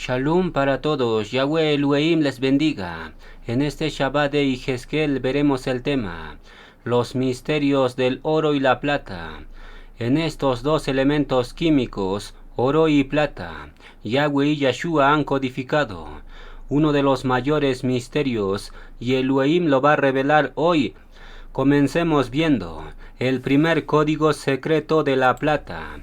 Shalom para todos, Yahweh Elohim les bendiga. En este Shabbat de Yehezkel veremos el tema, los misterios del oro y la plata. En estos dos elementos químicos, oro y plata, Yahweh y Yeshua han codificado uno de los mayores misterios y Elohim lo va a revelar hoy. Comencemos viendo el primer código secreto de la plata.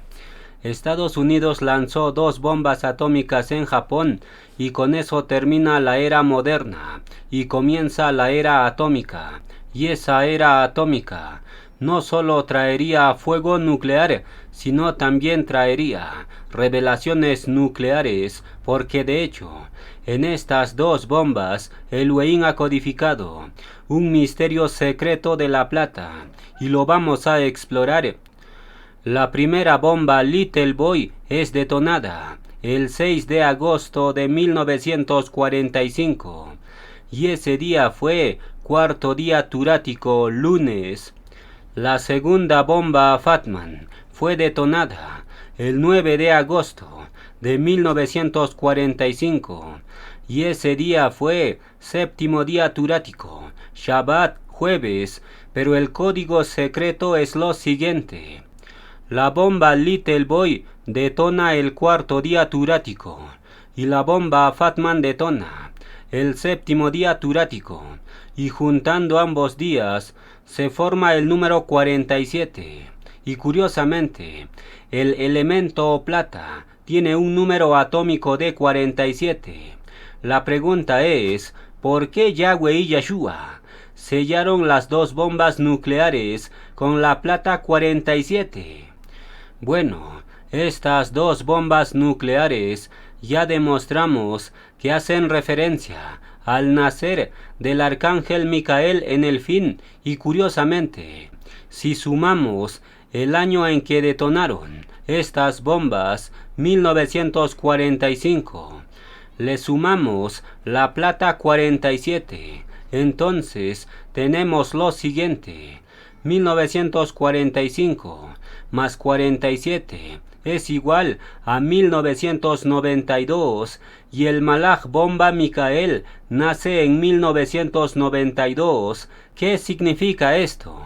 Estados Unidos lanzó 2 bombas atómicas en Japón y con eso termina la era moderna y comienza la era atómica. Y esa era atómica no solo traería fuego nuclear, sino también traería revelaciones nucleares, porque de hecho, en estas 2 bombas, Elohim ha codificado un misterio secreto de la plata, y lo vamos a explorar. La primera bomba Little Boy es detonada el 6 de agosto de 1945, y ese día fue cuarto día turático, lunes. La segunda bomba Fatman fue detonada el 9 de agosto de 1945, y ese día fue séptimo día turático, Shabbat, jueves, pero el código secreto es lo siguiente. La bomba Little Boy detona el cuarto día turático y la bomba Fatman detona el séptimo día turático, y juntando ambos días se forma el número 47. Y curiosamente, el elemento plata tiene un número atómico de 47. La pregunta es, ¿por qué Yahweh y Yeshua sellaron las 2 bombas nucleares con la plata 47? Bueno, estas 2 bombas nucleares ya demostramos que hacen referencia al nacer del arcángel Micael en el fin, y curiosamente, si sumamos el año en que detonaron estas bombas, 1945, le sumamos la plata 47, entonces tenemos lo siguiente: 1945 más 47 es igual a 1992, y el Malach bomba Micael nace en 1992. ¿Qué significa esto?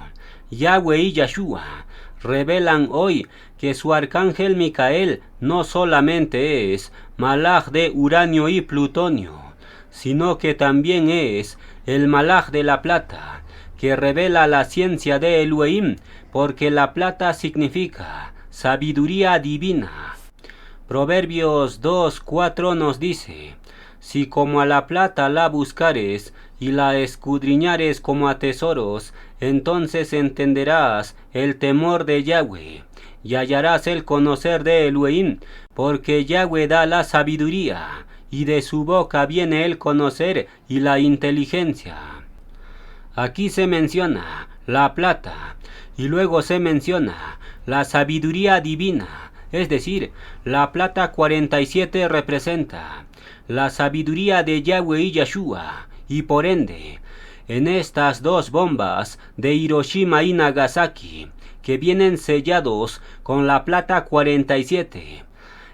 Yahweh y Yeshua revelan hoy que su arcángel Micael no solamente es Malach de uranio y plutonio, sino que también es el Malach de la plata, que revela la ciencia de Elohim, porque la plata significa sabiduría divina. Proverbios 2:4 nos dice: si como a la plata la buscares y la escudriñares como a tesoros, entonces entenderás el temor de Yahweh y hallarás el conocer de Elohim, porque Yahweh da la sabiduría, y de su boca viene el conocer y la inteligencia. Aquí se menciona la plata y luego se menciona la sabiduría divina, es decir, la plata 47 representa la sabiduría de Yahweh y Yeshua, y por ende, en estas 2 bombas de Hiroshima y Nagasaki, que vienen sellados con la plata 47,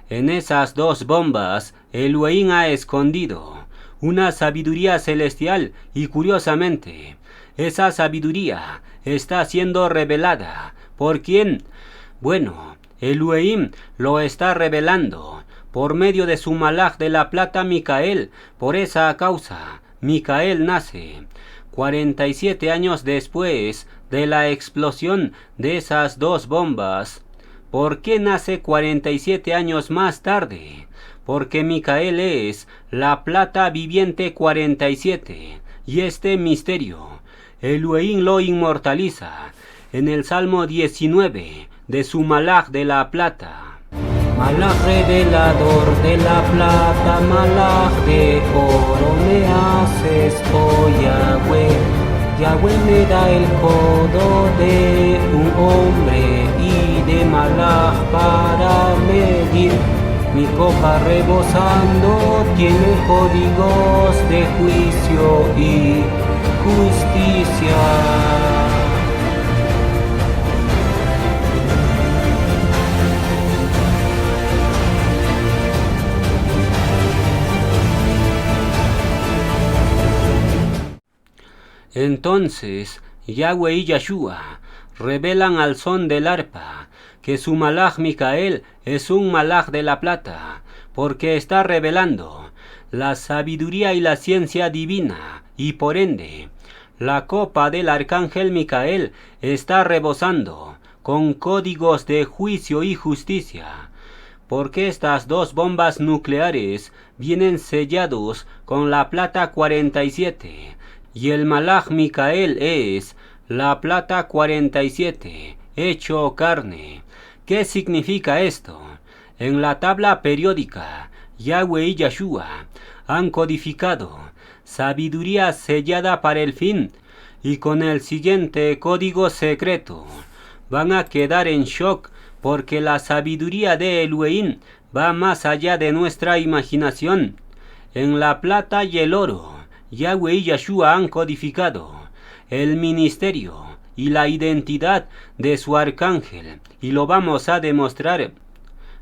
en esas 2 bombas Elohim ha escondido una sabiduría celestial, y curiosamente, esa sabiduría está siendo revelada. ¿Por quién? Bueno, Elohim lo está revelando por medio de su Malach de la plata Micael. Por esa causa, Micael nace 47 años después de la explosión de esas 2 bombas. ¿Por qué nace 47 años más tarde? Porque Micael es la plata viviente 47, y este misterio Elohim lo inmortaliza en el Salmo 19 de su Malach de la plata. Malach revelador de la plata, Malach de oro me haces, oh Yahweh. Yahweh me da el codo de un hombre y de Malach para medir. Mi copa rebosando tiene códigos de juicio y justicia. Entonces Yahweh y Yahshua revelan al son del arpa que su malaj Micael es un malaj de la plata, porque está revelando la sabiduría y la ciencia divina, y por ende la copa del arcángel Micael está rebosando con códigos de juicio y justicia, porque estas dos bombas nucleares vienen sellados con la plata 47, y el malaj Micael es la plata 47, hecho carne. ¿Qué significa esto? En la tabla periódica, Yahweh y Yahshua han codificado sabiduría sellada para el fin, y con el siguiente código secreto van a quedar en shock, porque la sabiduría de Elohim va más allá de nuestra imaginación. En la plata y el oro, Yahweh y Yahshua han codificado el ministerio y la identidad de su arcángel, y lo vamos a demostrar.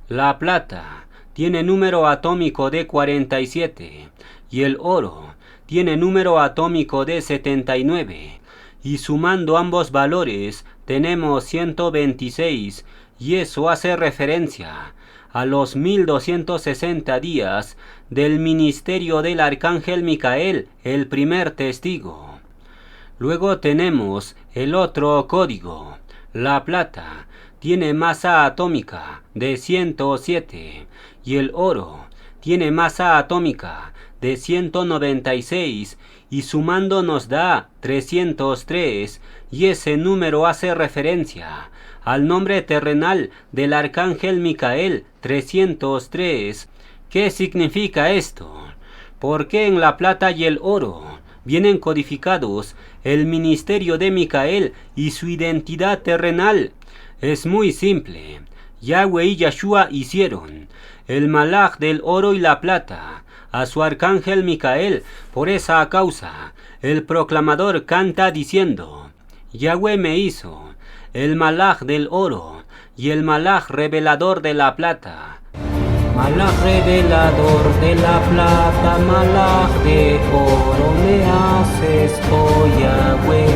La plata tiene número atómico de 47 y el oro tiene número atómico de 79, y sumando ambos valores tenemos 126, y eso hace referencia a los 1260 días del ministerio del arcángel Micael, el primer testigo. Luego tenemos el otro código. La plata tiene masa atómica de 107 y el oro tiene masa atómica de 196, y sumando nos da 303, y ese número hace referencia al nombre terrenal del arcángel Micael, 303. ¿Qué significa esto? ¿Por qué en la plata y el oro vienen codificados el ministerio de Micael y su identidad terrenal? Es muy simple. Yahweh y Yahshua hicieron el malaj del oro y la plata a su arcángel Micael. Por esa causa el proclamador canta diciendo: Yahweh me hizo el malaj del oro y el malaj revelador de la plata. Malaj revelador de la plata, malaj de oro me haces, oh Yahweh.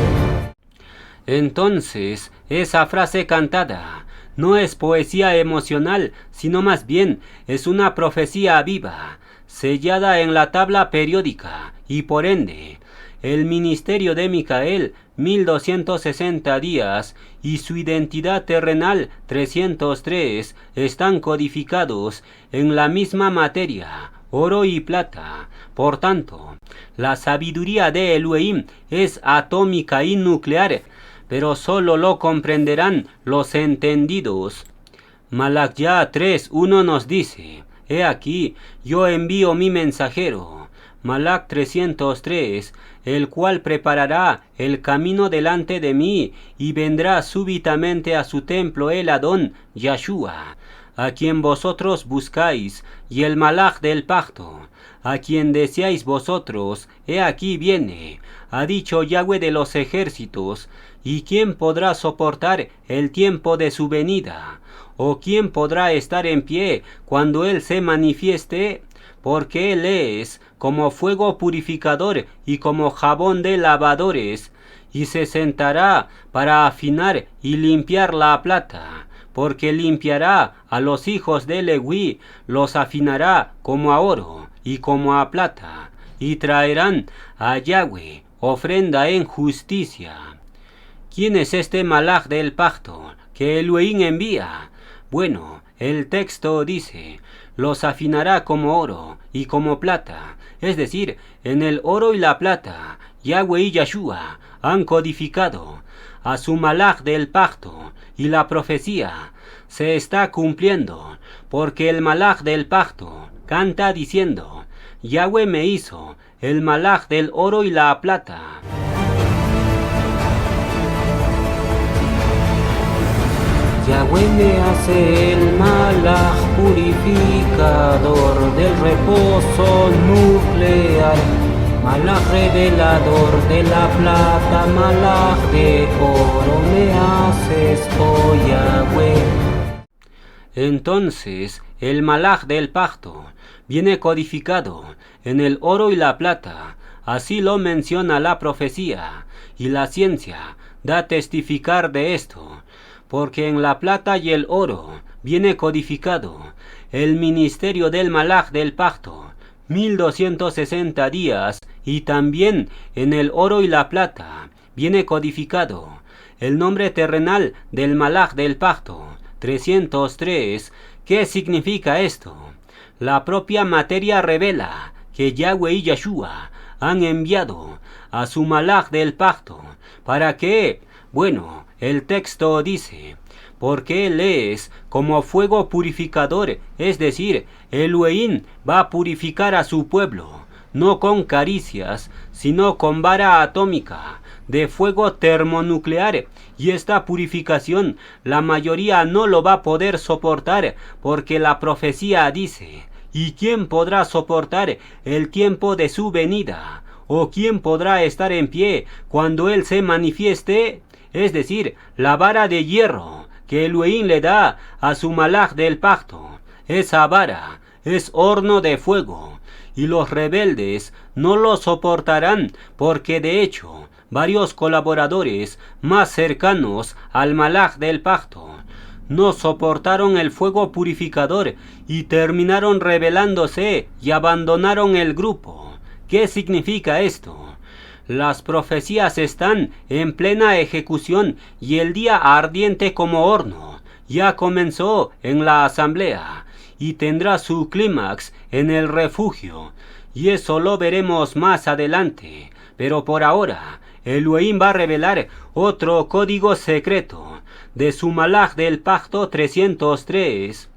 Entonces, esa frase cantada no es poesía emocional, sino más bien es una profecía viva, sellada en la tabla periódica, y por ende, el ministerio de Micael, 1260 días, y su identidad terrenal, 303, están codificados en la misma materia, oro y plata. Por tanto, la sabiduría de Elohim es atómica y nuclear, pero solo lo comprenderán los entendidos. Malaquías 3:1 nos dice: He aquí, yo envío mi mensajero, Malach 303, el cual preparará el camino delante de mí, y vendrá súbitamente a su templo el Adón, Yahshua, a quien vosotros buscáis, y el Malach del pacto, a quien deseáis vosotros, he aquí viene, ha dicho Yahweh de los ejércitos. ¿Y quién podrá soportar el tiempo de su venida? ¿O quién podrá estar en pie cuando Él se manifieste? Porque Él es como fuego purificador y como jabón de lavadores, y se sentará para afinar y limpiar la plata, porque limpiará a los hijos de Leví, los afinará como a oro y como a plata, y traerán a Yahweh ofrenda en justicia. ¿Quién es este malaj del pacto que Elohim envía? Bueno, el texto dice: los afinará como oro y como plata. Es decir, en el oro y la plata, Yahweh y Yahshua han codificado a su malaj del pacto, y la profecía se está cumpliendo, porque el malaj del pacto canta diciendo: Yahweh me hizo el malaj del oro y la plata. Yahweh me hace el malaj purificador del reposo nuclear, malaj revelador de la plata, malaj de oro me haces, oh Yahweh. Entonces, el malaj del pacto viene codificado en el oro y la plata Así lo menciona la profecía, y la ciencia da testificar de esto, porque en la plata y el oro viene codificado el ministerio del Malaj del pacto, 1260 días, y también en el oro y la plata viene codificado el nombre terrenal del Malaj del pacto, 303. ¿Qué significa esto? La propia materia revela que Yahweh y Yeshua han enviado a su Malaj del pacto. ¿Para qué? Bueno, el texto dice, porque Él es como fuego purificador, es decir, Elohim va a purificar a su pueblo, no con caricias, sino con vara atómica de fuego termonuclear, y esta purificación la mayoría no lo va a poder soportar, porque la profecía dice, ¿y quién podrá soportar el tiempo de su venida? ¿O quién podrá estar en pie cuando Él se manifieste? Es decir, la vara de hierro que Elohim le da a su Malaj del pacto, esa vara es horno de fuego, y los rebeldes no lo soportarán, porque de hecho varios colaboradores más cercanos al Malaj del pacto no soportaron el fuego purificador y terminaron rebelándose y abandonaron el grupo. ¿Qué significa esto? Las profecías están en plena ejecución y el día ardiente como horno ya comenzó en la asamblea y tendrá su clímax en el refugio, y eso lo veremos más adelante. Pero por ahora Elohim va a revelar otro código secreto de su Malaj del pacto 303.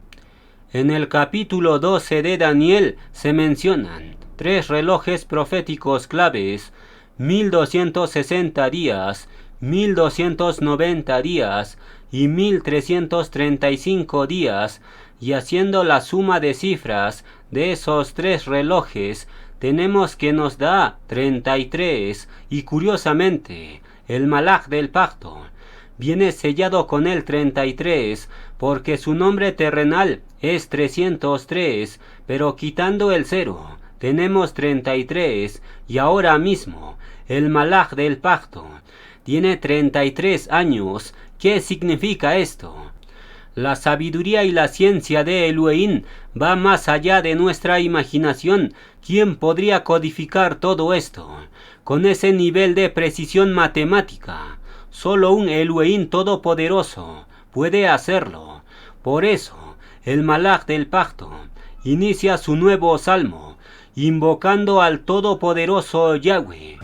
En el capítulo 12 de Daniel se mencionan 3 relojes proféticos claves: 1260 días, 1290 días y 1335 días, y haciendo la suma de cifras de esos 3 relojes, tenemos que nos da 33, y curiosamente, el Malaj del pacto viene sellado con el 33, porque su nombre terrenal es 303, pero quitando el 0, tenemos 33, y ahora mismo, el Malaj del pacto tiene 33 años. ¿Qué significa esto? La sabiduría y la ciencia de Elohim va más allá de nuestra imaginación. ¿Quién podría codificar todo esto con ese nivel de precisión matemática? Solo un Elohim todopoderoso puede hacerlo. Por eso, el Malaj del pacto inicia su nuevo salmo, invocando al todopoderoso Yahweh.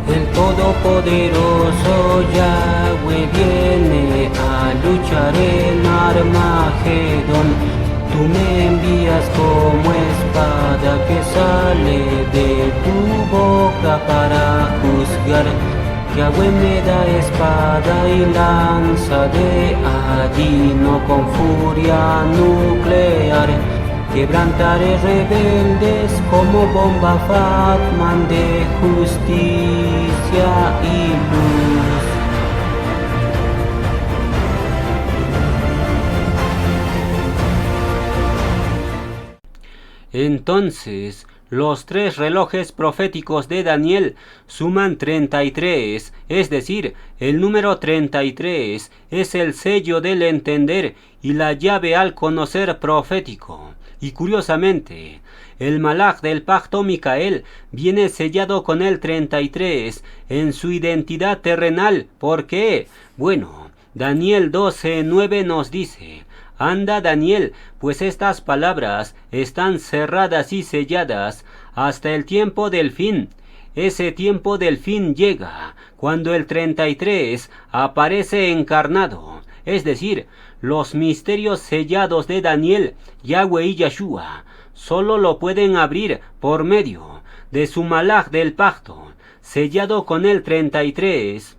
El todopoderoso Yahweh viene a luchar en Armagedón. Tú me envías como espada que sale de tu boca para juzgar. Yahweh me da espada y lanza de allí, no con furia nuclear. Quebrantaré rebeldes como bomba Fatman de justicia y luz. Entonces, los 3 relojes proféticos de Daniel suman 33, es decir, el número 33 es el sello del entender y la llave al conocer profético. Y curiosamente, el Malaj del pacto Micael viene sellado con el 33 en su identidad terrenal. ¿Por qué? Bueno, Daniel 12:9 nos dice: Anda, Daniel, pues estas palabras están cerradas y selladas hasta el tiempo del fin. Ese tiempo del fin llega cuando el 33 aparece encarnado, es decir, los misterios sellados de Daniel, Yahweh y Yeshua solo lo pueden abrir por medio de su Malaj del pacto, sellado con el 33.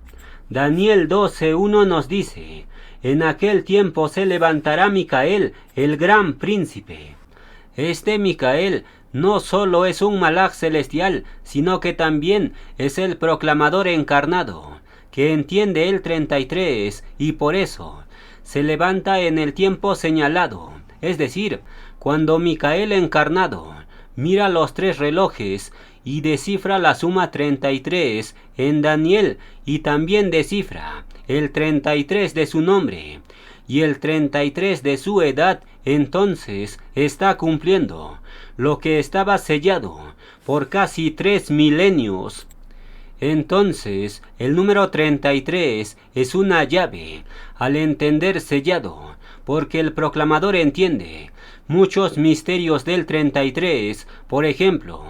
Daniel 12:1 nos dice: En aquel tiempo se levantará Micael, el gran príncipe. Este Micael no solo es un Malaj celestial, sino que también es el proclamador encarnado, que entiende el 33, y por eso se levanta en el tiempo señalado, Es decir, cuando Micael encarnado mira los 3 relojes y descifra la suma 33 en Daniel y también descifra el 33 de su nombre y el 33 de su edad, entonces está cumpliendo lo que estaba sellado por casi 3 milenios. Entonces, el número 33 es una llave, al entender sellado, porque el proclamador entiende muchos misterios del 33, por ejemplo,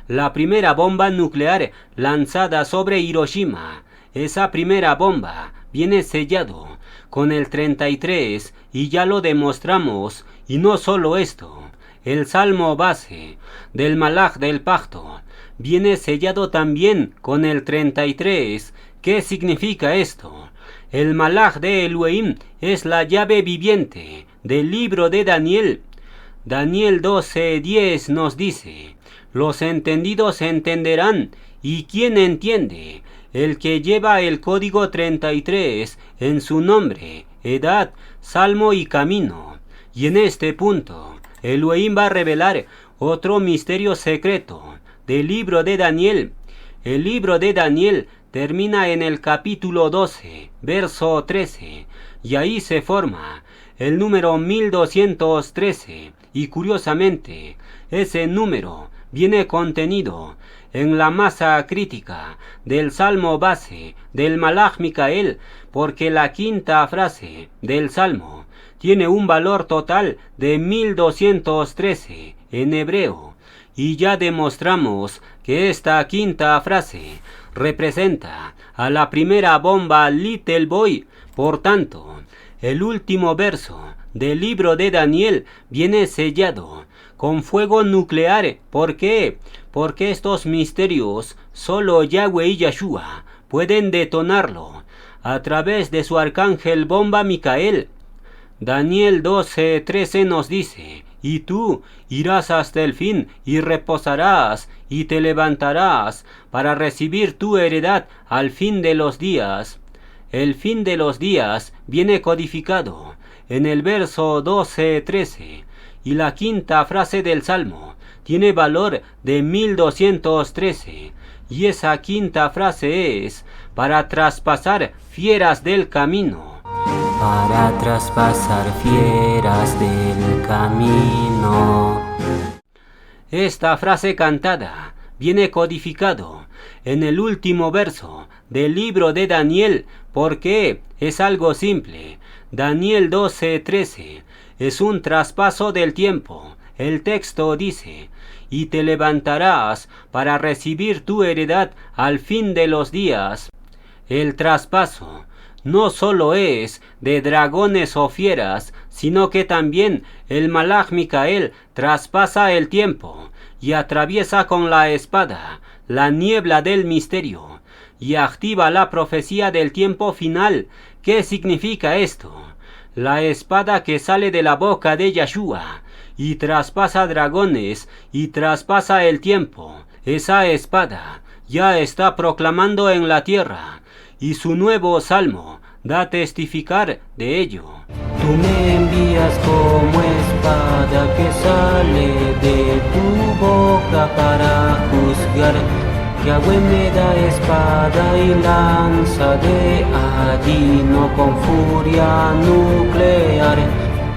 la primera bomba nuclear lanzada sobre Hiroshima. Esa primera bomba viene sellado con el 33 y ya lo demostramos, y no solo esto, el salmo base del Malaj del pacto viene sellado también con el 33. ¿Qué significa esto? El Malaj de Elohim es la llave viviente del libro de Daniel. Daniel 12:10 nos dice: los entendidos entenderán, y ¿quién entiende? El que lleva el código 33 en su nombre, edad, salmo y camino. Y en este punto, Elohim va a revelar otro misterio secreto del libro de Daniel. El libro de Daniel termina en el capítulo 12, verso 13, y ahí se forma el número 1213, y curiosamente, ese número viene contenido en la masa crítica del salmo base del Malaj Micael, porque la quinta frase del salmo tiene un valor total de 1213 en hebreo, y ya demostramos que esta quinta frase representa a la primera bomba Little Boy. Por tanto, el último verso del libro de Daniel viene sellado con fuego nuclear. ¿Por qué? Porque estos misterios solo Yahweh y Yeshua pueden detonarlo a través de su arcángel bomba Micael. Daniel 12:13 nos dice: y tú irás hasta el fin y reposarás y te levantarás para recibir tu heredad al fin de los días. El fin de los días viene codificado en el verso 12:13, y la quinta frase del salmo tiene valor de 1213, y esa quinta frase es: para traspasar fieras del camino. Para traspasar fieras del camino. Esta frase cantada viene codificado en el último verso del libro de Daniel, porque es algo simple. Daniel 12:13 es un traspaso del tiempo. El texto dice: y te levantarás para recibir tu heredad al fin de los días. El traspaso no solo es de dragones o fieras, sino que también el Malaj Micael traspasa el tiempo y atraviesa con la espada la niebla del misterio y activa la profecía del tiempo final. ¿Qué significa esto? La espada que sale de la boca de Yeshua y traspasa dragones y traspasa el tiempo. Esa espada ya está proclamando en la tierra, y su nuevo salmo da a testificar de ello. Tú me envías como espada que sale de tu boca para juzgar. Yahweh me da espada y lanza de allí, no con furia nuclear.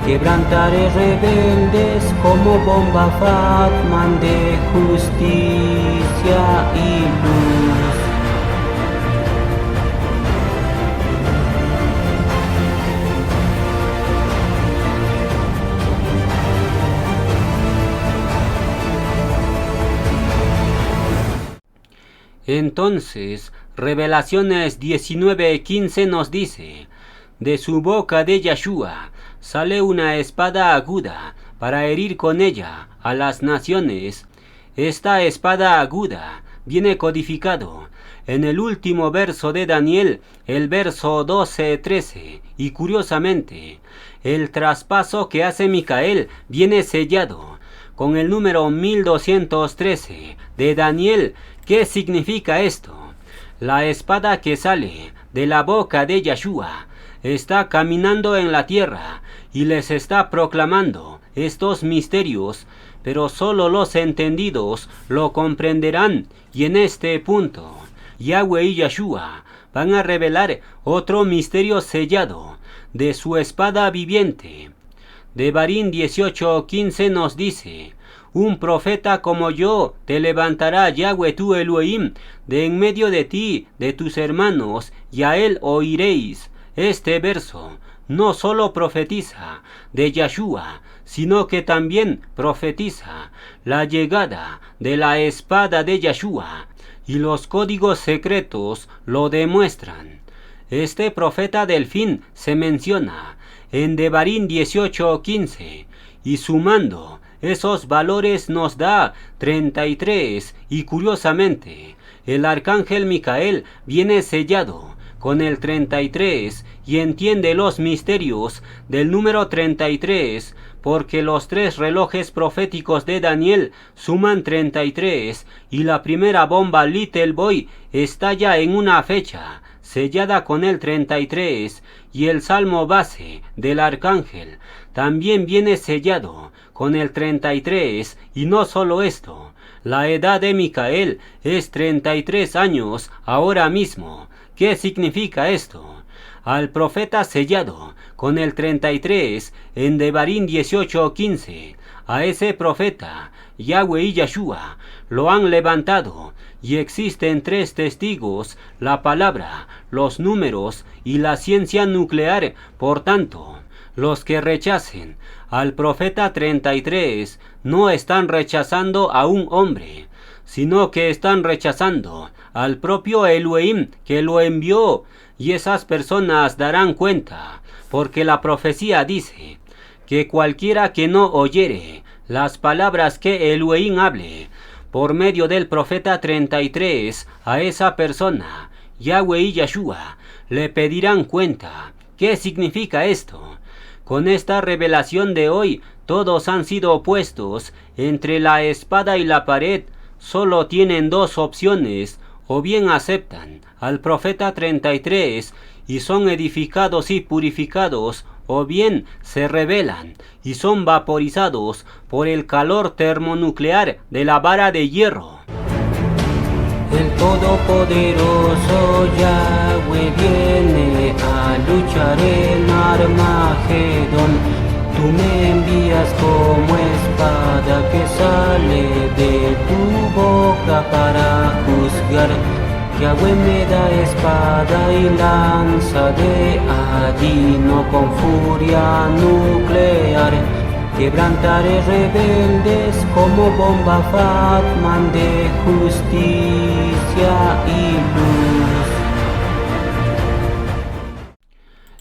Quebrantaré rebeldes como bomba Fatman de justicia y luz. Entonces, Revelaciones 19:15 nos dice: de su boca de Yeshua sale una espada aguda para herir con ella a las naciones. Esta espada aguda viene codificado en el último verso de Daniel, el verso 12:13, y curiosamente, el traspaso que hace Micael viene sellado con el número 1213 de Daniel. ¿Qué significa esto? La espada que sale de la boca de Yeshua está caminando en la tierra y les está proclamando estos misterios, pero solo los entendidos lo comprenderán. Y en este punto, Yahweh y Yeshua van a revelar otro misterio sellado de su espada viviente. Devarim 18:15 nos dice: un profeta como yo te levantará Yahweh tu Elohim de en medio de ti, de tus hermanos, y a él oiréis. Este verso no solo profetiza de Yeshua, sino que también profetiza la llegada de la espada de Yeshua, y los códigos secretos lo demuestran. Este profeta del fin se menciona en Devarim 18:15, y sumando esos valores nos da 33, y curiosamente el arcángel Micael viene sellado con el 33 y entiende los misterios del número 33, porque los 3 relojes proféticos de Daniel suman 33 y la primera bomba Little Boy estalla en una fecha sellada con el 33, y el salmo base del arcángel también viene sellado con el 33, y no solo esto, la edad de Micael es 33 años ahora mismo. ¿Qué significa esto? Al profeta sellado con el 33 en Devarim 18:15, a ese profeta Yahweh y Yeshua lo han levantado, y existen 3 testigos: la palabra, los números y la ciencia nuclear. Por tanto, los que rechacen al profeta 33 no están rechazando a un hombre, sino que están rechazando al propio Elohim que lo envió, y esas personas darán cuenta, porque la profecía dice que cualquiera que no oyere las palabras que Elohim hable por medio del profeta 33, a esa persona, Yahweh y Yeshua, le pedirán cuenta. ¿Qué significa esto? Con esta revelación de hoy, todos han sido puestos entre la espada y la pared. Solo tienen 2 opciones: o bien aceptan al profeta 33 y son edificados y purificados, o bien se rebelan y son vaporizados por el calor termonuclear de la vara de hierro. El Todopoderoso Yahweh viene a luchar en Armagedón. Tú me envías como espada que sale de tu boca para juzgar. Yahweh me da espada y lanza de allí, no con furia nuclear. Quebrantaré rebeldes como bomba Fatman de justicia y luz.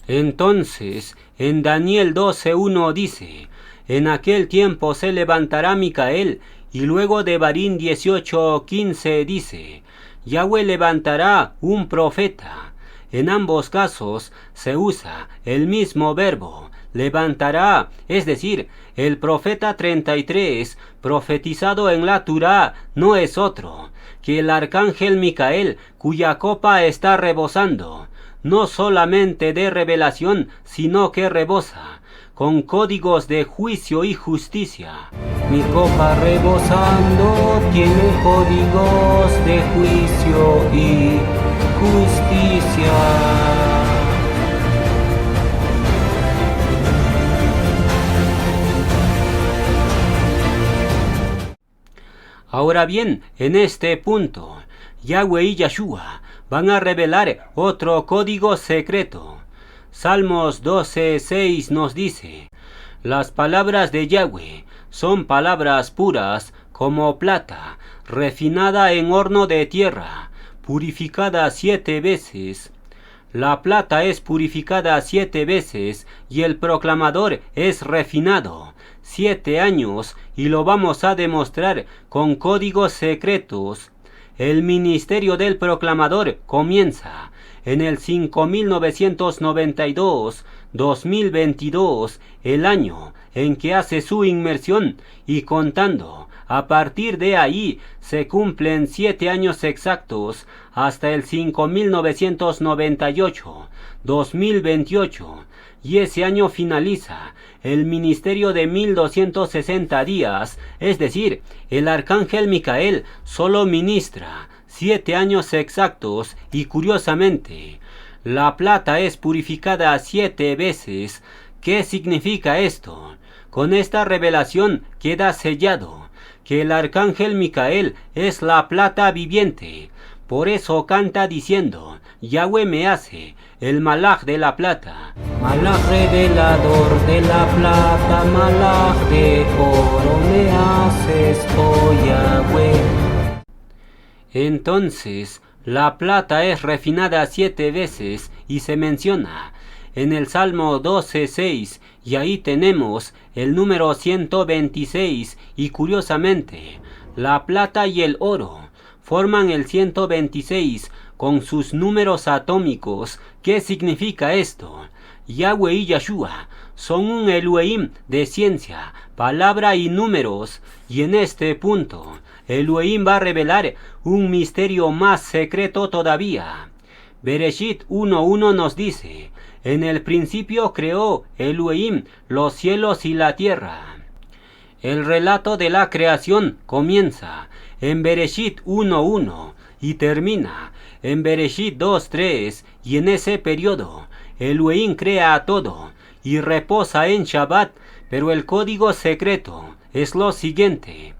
Entonces, en Daniel 12:1 dice: en aquel tiempo se levantará Micael. Y luego Devarim 18:15 dice: Yahweh levantará un profeta. En ambos casos se usa el mismo verbo, levantará, es decir, el profeta 33 profetizado en la Torá no es otro que el arcángel Micael, cuya copa está rebosando, no solamente de revelación, sino que rebosa con códigos de juicio y justicia. Mi copa rebosando tiene códigos de juicio y justicia. Ahora bien, en este punto, Yahweh y Yeshua van a revelar otro código secreto. Salmos 12:6 nos dice: las palabras de Yahweh son palabras puras como plata, refinada en horno de tierra, purificada 7 veces. La plata es purificada 7 veces y el proclamador es refinado 7 años, y lo vamos a demostrar con códigos secretos. El ministerio del proclamador comienza en el 5992-2022, el año en que hace su inmersión, y contando A partir de ahí se cumplen 7 años exactos hasta el 5998, 2028, y ese año finaliza el ministerio de 1260 días, es decir, el arcángel Micael solo ministra 7 años exactos y curiosamente, la plata es purificada 7 veces. ¿Qué significa esto? Con esta revelación queda sellado que el arcángel Micael es la plata viviente. Por eso canta diciendo, Yahweh me hace el malaj de la plata. Malaj revelador de la plata, malaj de oro me haces, oh Yahweh. Entonces, la plata es refinada 7 veces y se menciona en el Salmo 12:6 y ahí tenemos el número 126 y curiosamente, la plata y el oro forman el 126 con sus números atómicos. ¿Qué significa esto? Yahweh y Yeshua son un Elohim de ciencia, palabra y números, y en este punto Elohim va a revelar un misterio más secreto todavía. Bereshit 1:1 nos dice, en el principio creó Elohim los cielos y la tierra. El relato de la creación comienza en Bereshit 1:1 y termina en Bereshit 2:3, y en ese periodo Elohim crea todo y reposa en Shabbat, pero el código secreto es lo siguiente.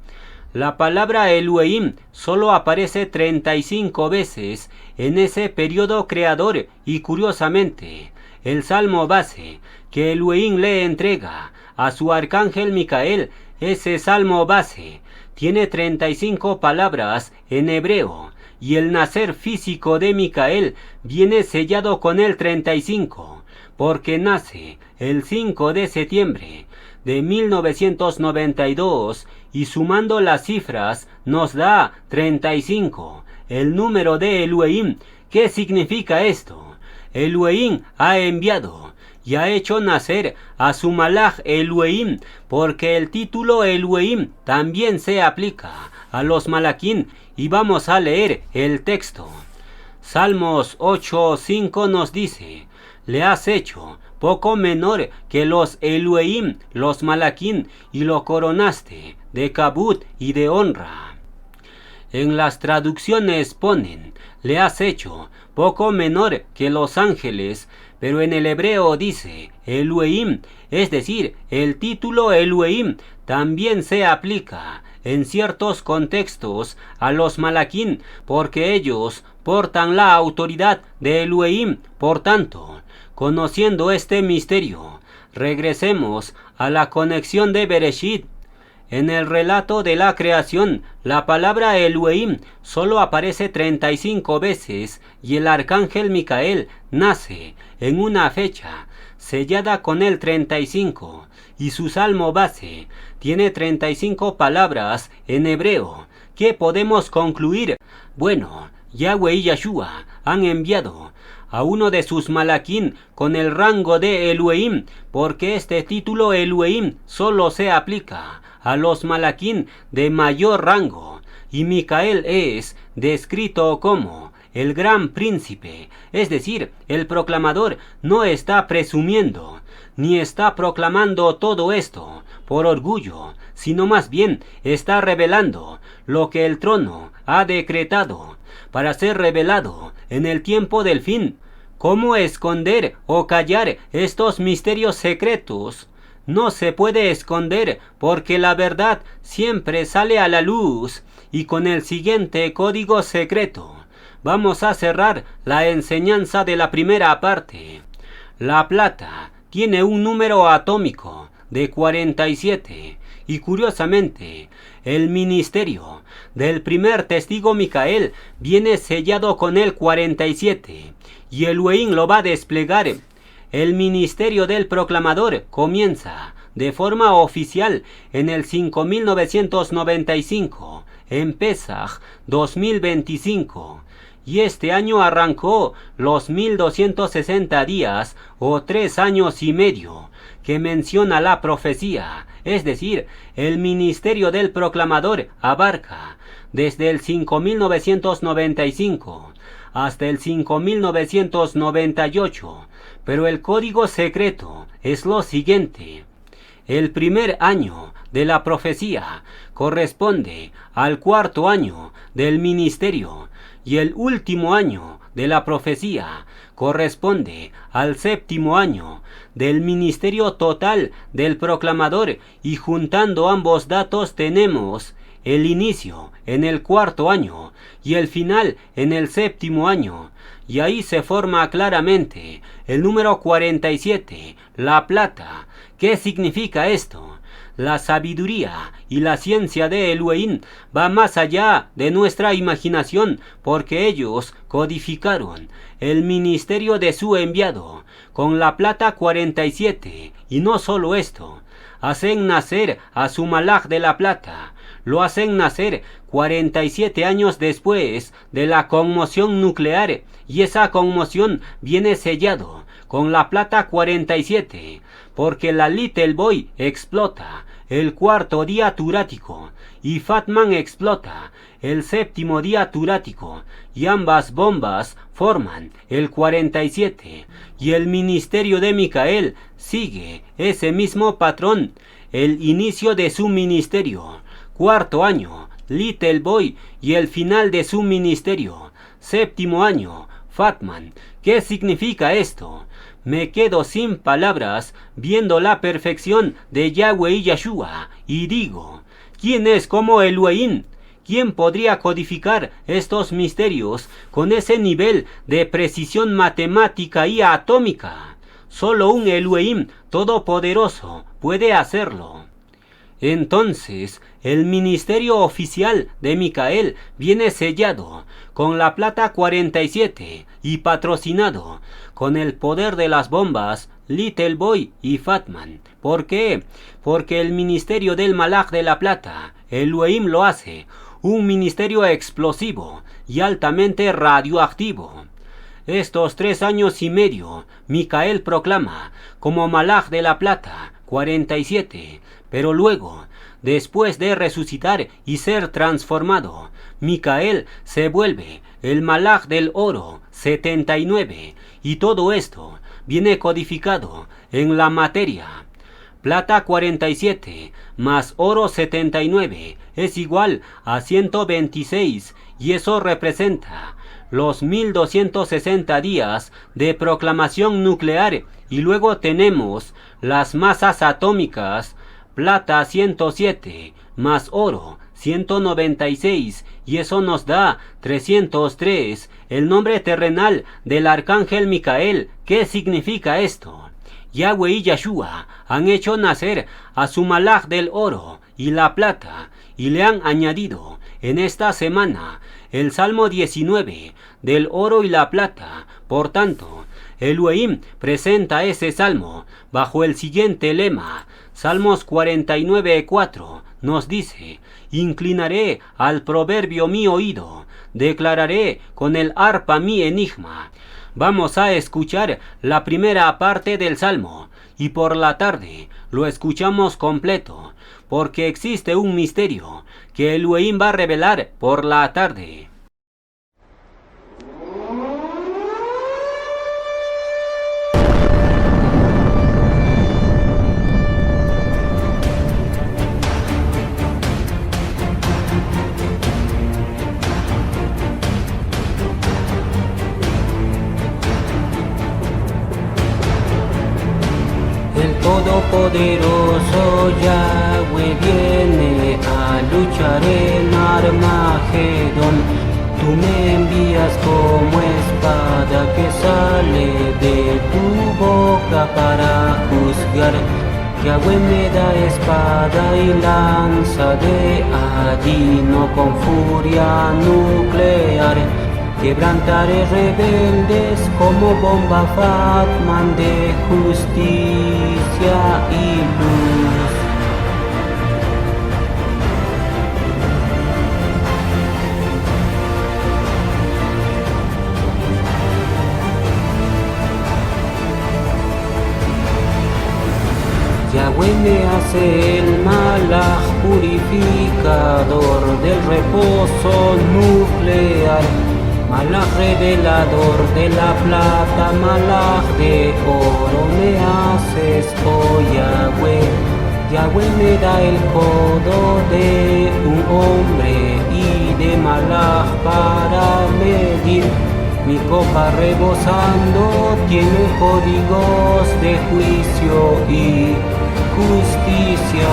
La palabra Elohim solo aparece 35 veces en ese periodo creador y curiosamente, el salmo base que Elohim le entrega a su arcángel Micael, ese salmo base tiene 35 palabras en hebreo y el nacer físico de Micael viene sellado con el 35 porque nace el 5 de septiembre de 1992 y sumando las cifras nos da 35, el número de Elohim. ¿Qué significa esto? Elohim ha enviado y ha hecho nacer a su malaj Elohim, porque el título Elohim también se aplica a los malaquín, y vamos a leer el texto. Salmos 8:5 nos dice, le has hecho poco menor que los Elohim, los malaquín, y lo coronaste de kabut y de honra. En las traducciones ponen, le has hecho poco menor que los ángeles, pero en el hebreo dice Elohim, es decir, el título Elohim también se aplica en ciertos contextos a los malaquín, porque ellos portan la autoridad de Elohim. Por tanto, conociendo este misterio, regresemos a la conexión de Bereshit. En el relato de la creación, la palabra Elohim solo aparece 35 veces y el arcángel Micael nace en una fecha sellada con el 35 y su salmo base tiene 35 palabras en hebreo. ¿Qué podemos concluir? Bueno, Yahweh y Yeshua han enviado a uno de sus malaquín con el rango de Elohim, porque este título Elohim solo se aplica a los malaquín de mayor rango, y Micael es descrito como el gran príncipe, es decir, el proclamador no está presumiendo, ni está proclamando todo esto por orgullo, sino más bien está revelando lo que el trono ha decretado para ser revelado en el tiempo del fin. ¿Cómo esconder o callar estos misterios secretos? No se puede esconder porque la verdad siempre sale a la luz. Y con el siguiente código secreto vamos a cerrar la enseñanza de la primera parte. La plata tiene un número atómico de 47 y curiosamente el ministerio del primer testigo Micael viene sellado con el 47 y Elohim lo va a desplegar. El ministerio del proclamador comienza de forma oficial en el 5995 en Pesaj 2025 y este año arrancó los 1260 días o 3 años y medio que menciona la profecía, es decir, el ministerio del proclamador abarca desde el 5995 hasta el 5998, pero el código secreto es lo siguiente. El primer año de la profecía corresponde al cuarto año del ministerio y el último año de la profecía corresponde al séptimo año del ministerio total del proclamador, y juntando ambos datos tenemos el inicio en el cuarto año y el final en el séptimo año, y ahí se forma claramente el número 47, la plata. ¿Qué significa esto? La sabiduría y la ciencia de Elohim va más allá de nuestra imaginación, porque ellos codificaron el ministerio de su enviado con la plata 47, y no solo esto, hacen nacer a su malaj de la plata. Lo hacen nacer 47 años después de la conmoción nuclear, y esa conmoción viene sellado con la plata 47, porque la Little Boy explota el cuarto día turático y Fatman explota el séptimo día turático, y ambas bombas forman el 47, y el ministerio de Micael sigue ese mismo patrón. El inicio de su ministerio, cuarto año, Little Boy, y el final de su ministerio, séptimo año, Fatman. ¿Qué significa esto? Me quedo sin palabras viendo la perfección de Yahweh y Yeshua, y digo, ¿quién es como Elohim? ¿Quién podría codificar estos misterios con ese nivel de precisión matemática y atómica? Solo un Elohim todopoderoso puede hacerlo. Entonces, el ministerio oficial de Micael viene sellado con la plata 47 y patrocinado con el poder de las bombas Little Boy y Fatman. ¿Por qué? Porque el ministerio del malaj de la plata, Elohim, lo hace un ministerio explosivo y altamente radioactivo. Estos 3 años y medio, Micael proclama como malaj de la plata 47, pero luego, después de resucitar y ser transformado, Micael se vuelve el malaj del oro 79, y todo esto viene codificado en la materia. Plata 47 más oro 79 es igual a 126, y eso representa los 1260 días de proclamación nuclear, y luego tenemos las masas atómicas, plata 107 más oro 196, y eso nos da 303, el nombre terrenal del arcángel Micael. ¿Qué significa esto? Yahweh y Yeshua han hecho nacer a su malaj del oro y la plata, y le han añadido en esta semana el Salmo 19 del oro y la plata. Por tanto, Elohim presenta ese salmo bajo el siguiente lema. Salmos 49:4 nos dice: inclinaré al proverbio mi oído, declararé con el arpa mi enigma. Vamos a escuchar la primera parte del salmo, y por la tarde lo escuchamos completo, porque existe un misterio que Elohim va a revelar por la tarde. Todopoderoso Yahweh viene a luchar en Armagedón. Tú me envías como espada que sale de tu boca para juzgar. Yahweh me da espada y lanza de allí, no con furia nuclear. Quebrantaré rebeldes como bomba Fatman de justicia y luz. me hace el malaj purificador del reposo nuclear, malaj revelador de la plata, malaj de oro me haces, oh Yahweh. Yahweh me da el codo de un hombre y de malaj para medir. Mi copa rebosando tiene códigos de juicio y justicia.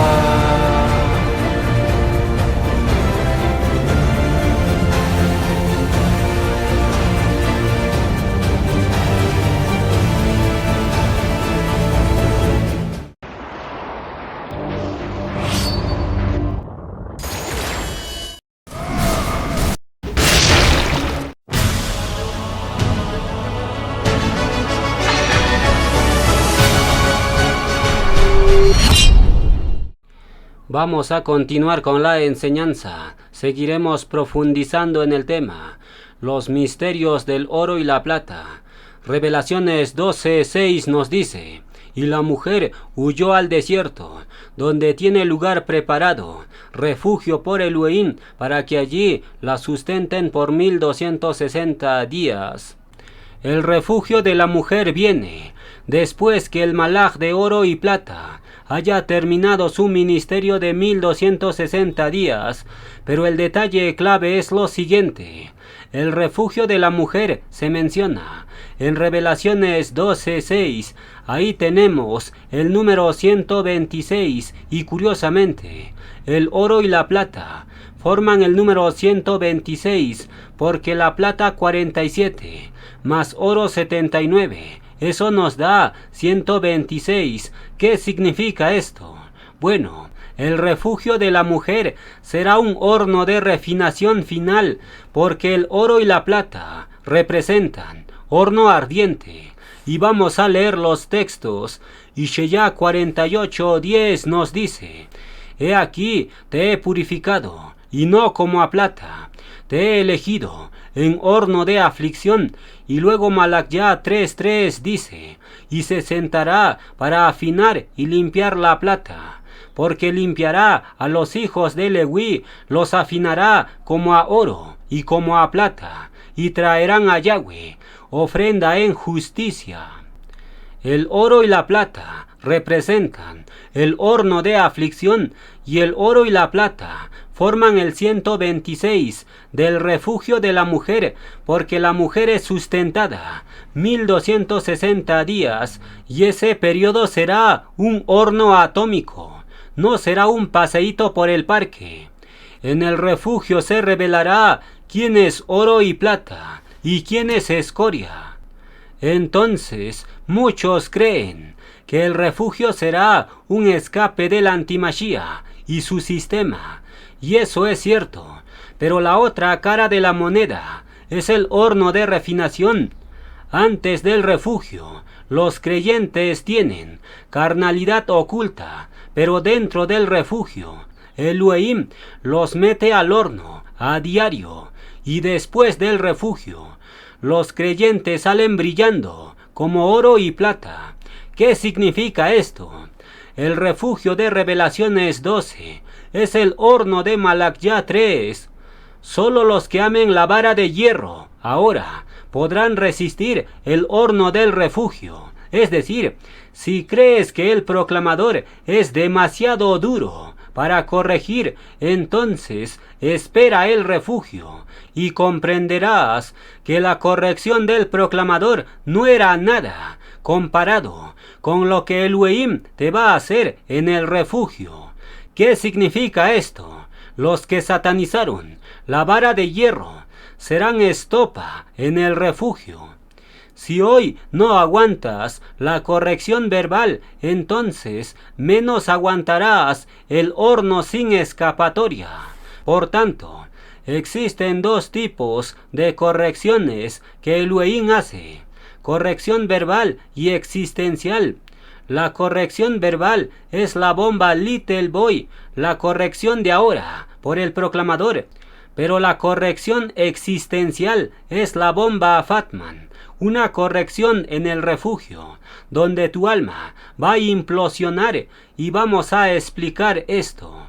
Vamos a continuar con la enseñanza. Seguiremos profundizando en el tema, los misterios del oro y la plata. Revelaciones 12:6 nos dice: y la mujer huyó al desierto, donde tiene lugar preparado, refugio por Elohim, para que allí la sustenten por 1260 días. El refugio de la mujer viene después que el malaj de oro y plata haya terminado su ministerio de 1260 días, pero el detalle clave es lo siguiente. El refugio de la mujer se menciona en Revelaciones 12:6. Ahí tenemos el número 126 y curiosamente el oro y la plata forman el número 126 porque la plata 47 más oro 79. Eso nos da 126. ¿Qué significa esto? Bueno, el refugio de la mujer será un horno de refinación final, porque el oro y la plata representan horno ardiente. Y vamos a leer los textos. Ishaya 48:10 nos dice: he aquí te he purificado, y no como a plata. Te he elegido en horno de aflicción. Y luego Malaquía 3:3 dice: y se sentará para afinar y limpiar la plata, porque limpiará a los hijos de Leví, los afinará como a oro y como a plata, y traerán a Yahweh ofrenda en justicia. El oro y la plata representan el horno de aflicción, y el oro y la plata forman el 126 del refugio de la mujer, porque la mujer es sustentada 1260 días, y ese periodo será un horno atómico, no será un paseíto por el parque. En el refugio se revelará quién es oro y plata y quién es escoria. Entonces muchos creen que el refugio será un escape del antimachía y su sistema, y eso es cierto, pero la otra cara de la moneda es el horno de refinación. Antes del refugio, los creyentes tienen carnalidad oculta, pero dentro del refugio, Elohim los mete al horno a diario, y después del refugio, los creyentes salen brillando como oro y plata. ¿Qué significa esto? El refugio de Revelaciones 12 es el horno de Malaquía 3. Solo los que amen la vara de hierro ahora podrán resistir el horno del refugio. Es decir, si crees que el proclamador es demasiado duro para corregir, entonces espera el refugio y comprenderás que la corrección del proclamador no era nada comparado con lo que Elohim te va a hacer en el refugio. ¿Qué significa esto? Los que satanizaron la vara de hierro serán estopa en el refugio. Si hoy no aguantas la corrección verbal, entonces menos aguantarás el horno sin escapatoria. Por tanto, existen dos tipos de correcciones que Elohim hace: corrección verbal y existencial. La corrección verbal es la bomba Little Boy, la corrección de ahora por el proclamador. Pero la corrección existencial es la bomba Fatman, una corrección en el refugio, donde tu alma va a implosionar, y vamos a explicar esto.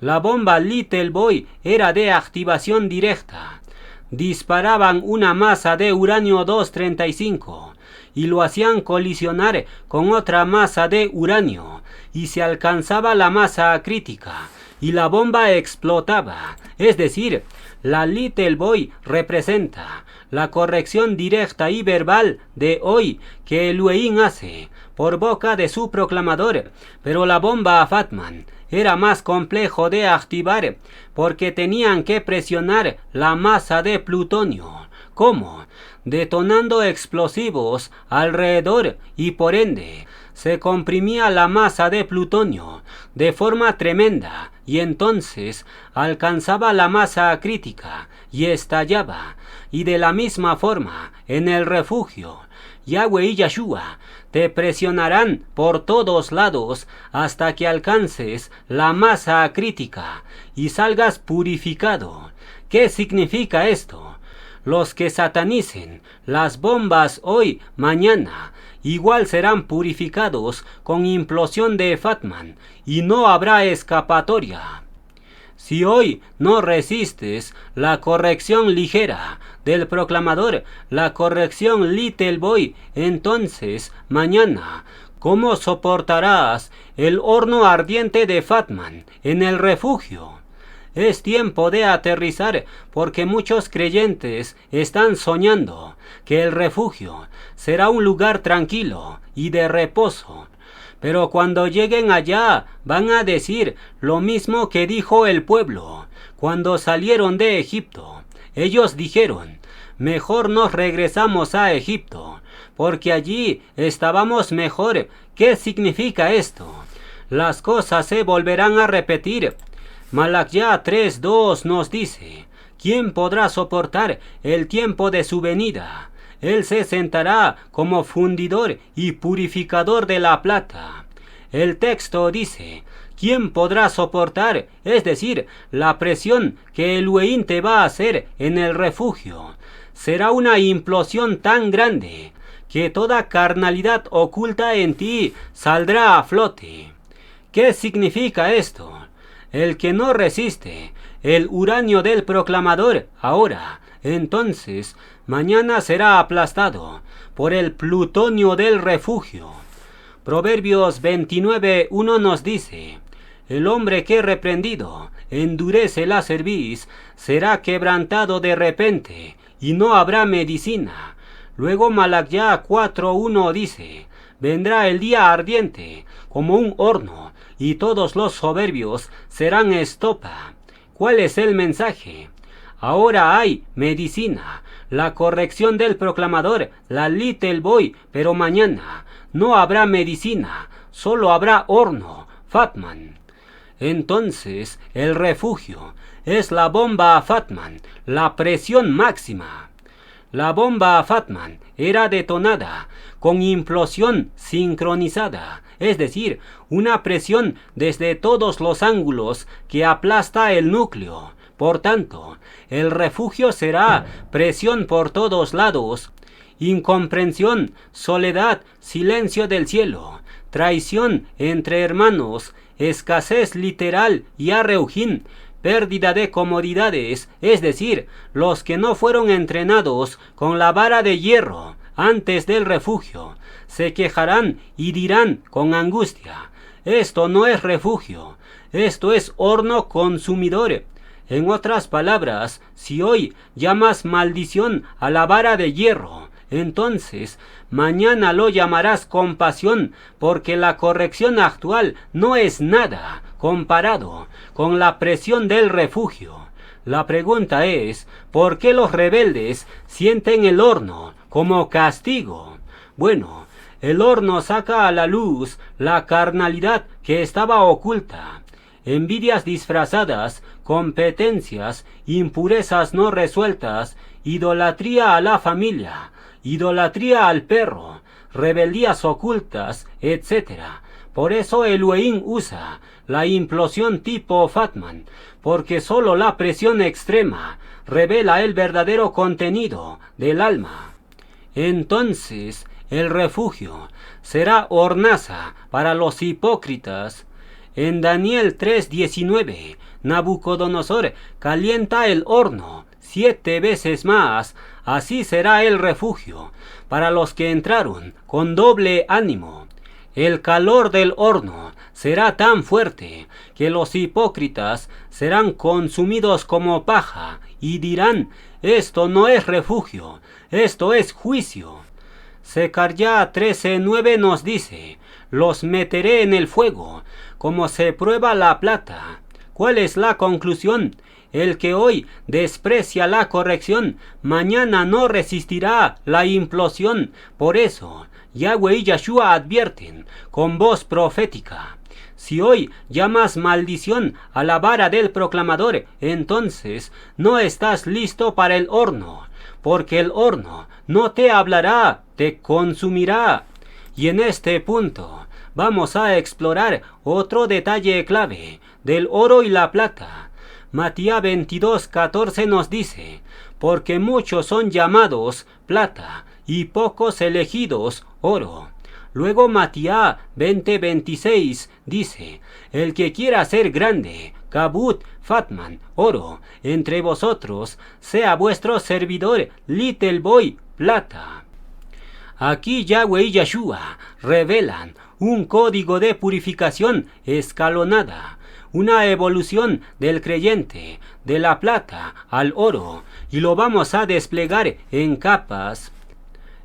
La bomba Little Boy era de activación directa. Disparaban una masa de uranio 235 y lo hacían colisionar con otra masa de uranio, y se alcanzaba la masa crítica y la bomba explotaba. Es decir, la Little Boy representa la corrección directa y verbal de hoy que Elohim hace por boca de su proclamador, pero la bomba Fatman era más complejo de activar porque tenían que presionar la masa de plutonio. ¿Cómo? Detonando explosivos alrededor, y por ende se comprimía la masa de plutonio de forma tremenda, y entonces alcanzaba la masa crítica y estallaba. Y de la misma forma en el refugio, Yahweh y Yeshua te presionarán por todos lados hasta que alcances la masa crítica y salgas purificado. ¿Qué significa esto? Los que satanicen las bombas hoy, mañana, igual serán purificados con implosión de Fatman, y no habrá escapatoria. Si hoy no resistes la corrección ligera del proclamador, la corrección Little Boy, entonces mañana, ¿cómo soportarás el horno ardiente de Fatman en el refugio? Es tiempo de aterrizar, porque muchos creyentes están soñando que el refugio será un lugar tranquilo y de reposo. Pero cuando lleguen allá van a decir lo mismo que dijo el pueblo cuando salieron de Egipto. Ellos dijeron: mejor nos regresamos a Egipto, porque allí estábamos mejor. ¿Qué significa esto? Las cosas se volverán a repetir. Malaquía 3:2 nos dice: ¿quién podrá soportar el tiempo de su venida? Él se sentará como fundidor y purificador de la plata. El texto dice: ¿quién podrá soportar? Es decir, la presión que Elohim te va a hacer en el refugio. Será una implosión tan grande que toda carnalidad oculta en ti saldrá a flote. ¿Qué significa esto? El que no resiste el uranio del proclamador ahora, entonces mañana será aplastado por el plutonio del refugio. Proverbios 29:1 nos dice: el hombre que reprendido endurece la cerviz será quebrantado de repente, y no habrá medicina. Luego Malaquía 4:1 dice: vendrá el día ardiente como un horno, y todos los soberbios serán estopa. ¿Cuál es el mensaje? Ahora hay medicina, la corrección del proclamador, la Little Boy, pero mañana no habrá medicina, solo habrá horno, Fatman. Entonces el refugio es la bomba Fatman, la presión máxima. La bomba Fatman era detonada con implosión sincronizada, es decir, una presión desde todos los ángulos que aplasta el núcleo. Por tanto, el refugio será presión por todos lados, incomprensión, soledad, silencio del cielo, traición entre hermanos, escasez literal y arreujín, pérdida de comodidades, es decir, los que no fueron entrenados con la vara de hierro antes del refugio, se quejarán y dirán con angustia: esto no es refugio, esto es horno consumidor. En otras palabras, si hoy llamas maldición a la vara de hierro, entonces mañana lo llamarás compasión, porque la corrección actual no es nada comparado con la presión del refugio. La pregunta es: ¿por qué los rebeldes sienten el horno como castigo? Bueno, el horno saca a la luz la carnalidad que estaba oculta. Envidias disfrazadas, competencias, impurezas no resueltas, idolatría a la familia, idolatría al perro, rebeldías ocultas, etc. Por eso Elohim usa la implosión tipo Fatman, porque solo la presión extrema revela el verdadero contenido del alma. Entonces el refugio será hornaza para los hipócritas. En Daniel 3:19, Nabucodonosor calienta el horno 7 veces más. Así será el refugio para los que entraron con doble ánimo. El calor del horno será tan fuerte que los hipócritas serán consumidos como paja y dirán: esto no es refugio, esto es juicio. Zacarías 13:9 nos dice: los meteré en el fuego, como se prueba la plata. ¿Cuál es la conclusión? El que hoy desprecia la corrección, mañana no resistirá la implosión. Por eso, Yahweh y Yahshua advierten con voz profética: si hoy llamas maldición a la vara del proclamador, entonces no estás listo para el horno, porque el horno no te hablará, te consumirá. Y en este punto vamos a explorar otro detalle clave del oro y la plata. Matías 22:14 nos dice: porque muchos son llamados plata y pocos elegidos oro. Luego Matías 20:26 dice: el que quiera ser grande, Kabut, Fatman, oro, entre vosotros, sea vuestro servidor, Little Boy, plata. Aquí Yahweh y Yahshua revelan un código de purificación escalonada, una evolución del creyente de la plata al oro, y lo vamos a desplegar en capas.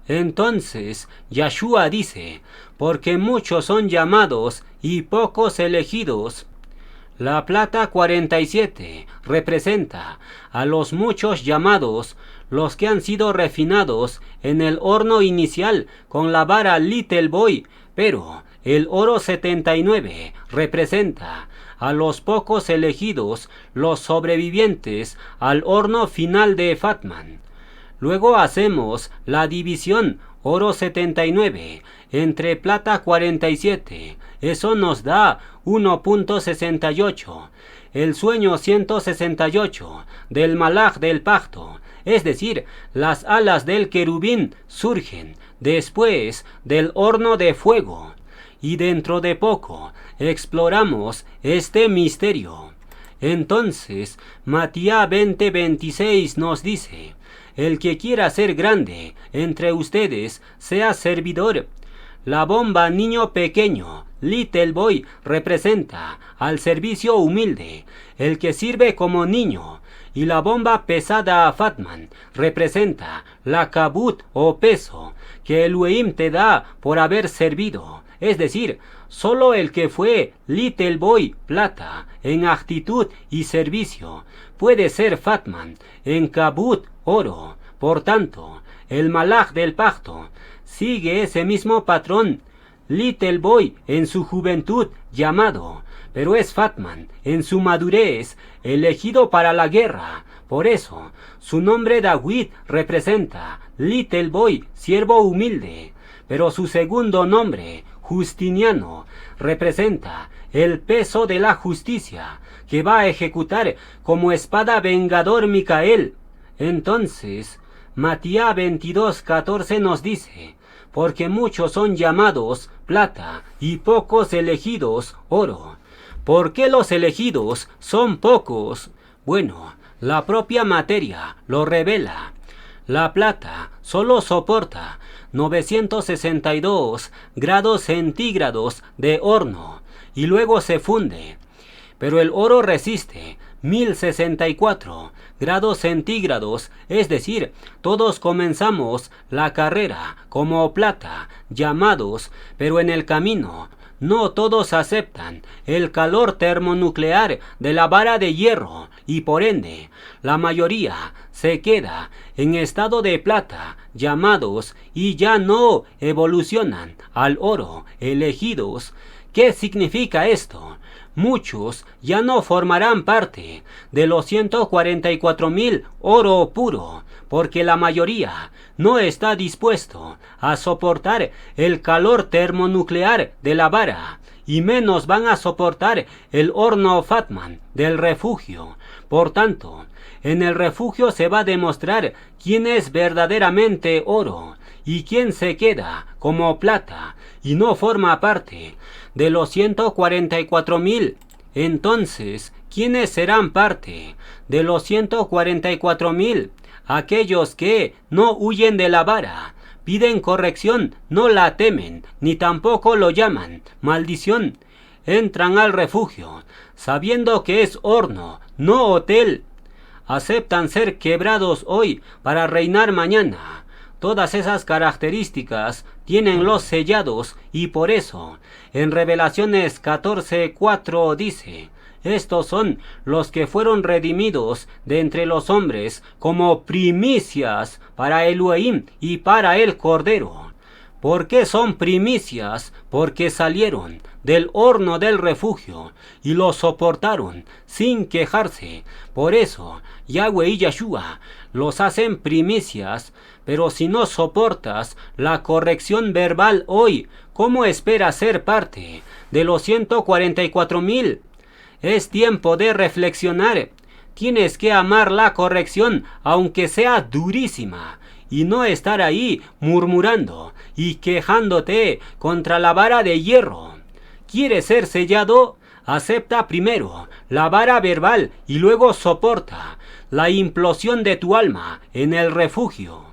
Entonces Yahshua dice: porque muchos son llamados y pocos elegidos. La plata 47 representa a los muchos llamados, los que han sido refinados en el horno inicial con la vara Little Boy, pero el oro 79 representa a los pocos elegidos, los sobrevivientes al horno final de Fatman. Luego hacemos la división oro 79 entre plata 47. Eso nos da 1.68. El sueño 168 del Malaj del pacto, es decir, las alas del querubín surgen después del horno de fuego. Y dentro de poco exploramos este misterio. Entonces Matías 20:26 nos dice: el que quiera ser grande entre ustedes, sea servidor. La bomba niño pequeño, Little Boy, representa al servicio humilde, el que sirve como niño. Y la bomba pesada Fatman representa la kabut o peso que Elohim te da por haber servido. Es decir, solo el que fue Little Boy plata en actitud y servicio puede ser Fatman en kabut oro. Por tanto, el Malaj del pacto sigue ese mismo patrón. Little Boy en su juventud llamado, pero es Fatman en su madurez elegido para la guerra. Por eso, su nombre David representa Little Boy, siervo humilde, pero su segundo nombre, Justiniano, representa el peso de la justicia que va a ejecutar como espada vengador Micael. Entonces, Matías 22:14 nos dice: porque muchos son llamados plata y pocos elegidos oro. ¿Por qué los elegidos son pocos? Bueno, la propia materia lo revela. La plata solo soporta 962 grados centígrados de horno y luego se funde. Pero el oro resiste 1064 grados centígrados, es decir, todos comenzamos la carrera como plata, llamados, pero en el camino no todos aceptan el calor termonuclear de la vara de hierro y por ende la mayoría se queda en estado de plata, llamados, y ya no evolucionan al oro, elegidos. ¿Qué significa esto? Muchos ya no formarán parte de los 144,000 oro puro, porque la mayoría no está dispuesto a soportar el calor termonuclear de la vara, y menos van a soportar el horno Fatman del refugio. Por tanto, en el refugio se va a demostrar quién es verdaderamente oro ¿Y quién se queda como plata y no forma parte de los 144,000? Entonces, ¿quiénes serán parte de los 144,000? Aquellos que no huyen de la vara, piden corrección, no la temen, ni tampoco lo llaman maldición. Entran al refugio, sabiendo que es horno, no hotel. Aceptan ser quebrados hoy para reinar mañana. Todas esas características tienen los sellados y por eso en Revelaciones 14:4 dice: estos son los que fueron redimidos de entre los hombres como primicias para Elohim y para el Cordero. ¿Por qué son primicias? Porque salieron del horno del refugio y lo soportaron sin quejarse. Por eso Yahweh y Yeshua los hacen primicias. Pero si no soportas la corrección verbal hoy, ¿cómo esperas ser parte de los 144,000? Es tiempo de reflexionar. Tienes que amar la corrección aunque sea durísima y no estar ahí murmurando y quejándote contra la vara de hierro. ¿Quieres ser sellado? Acepta primero la vara verbal y luego soporta la implosión de tu alma en el refugio.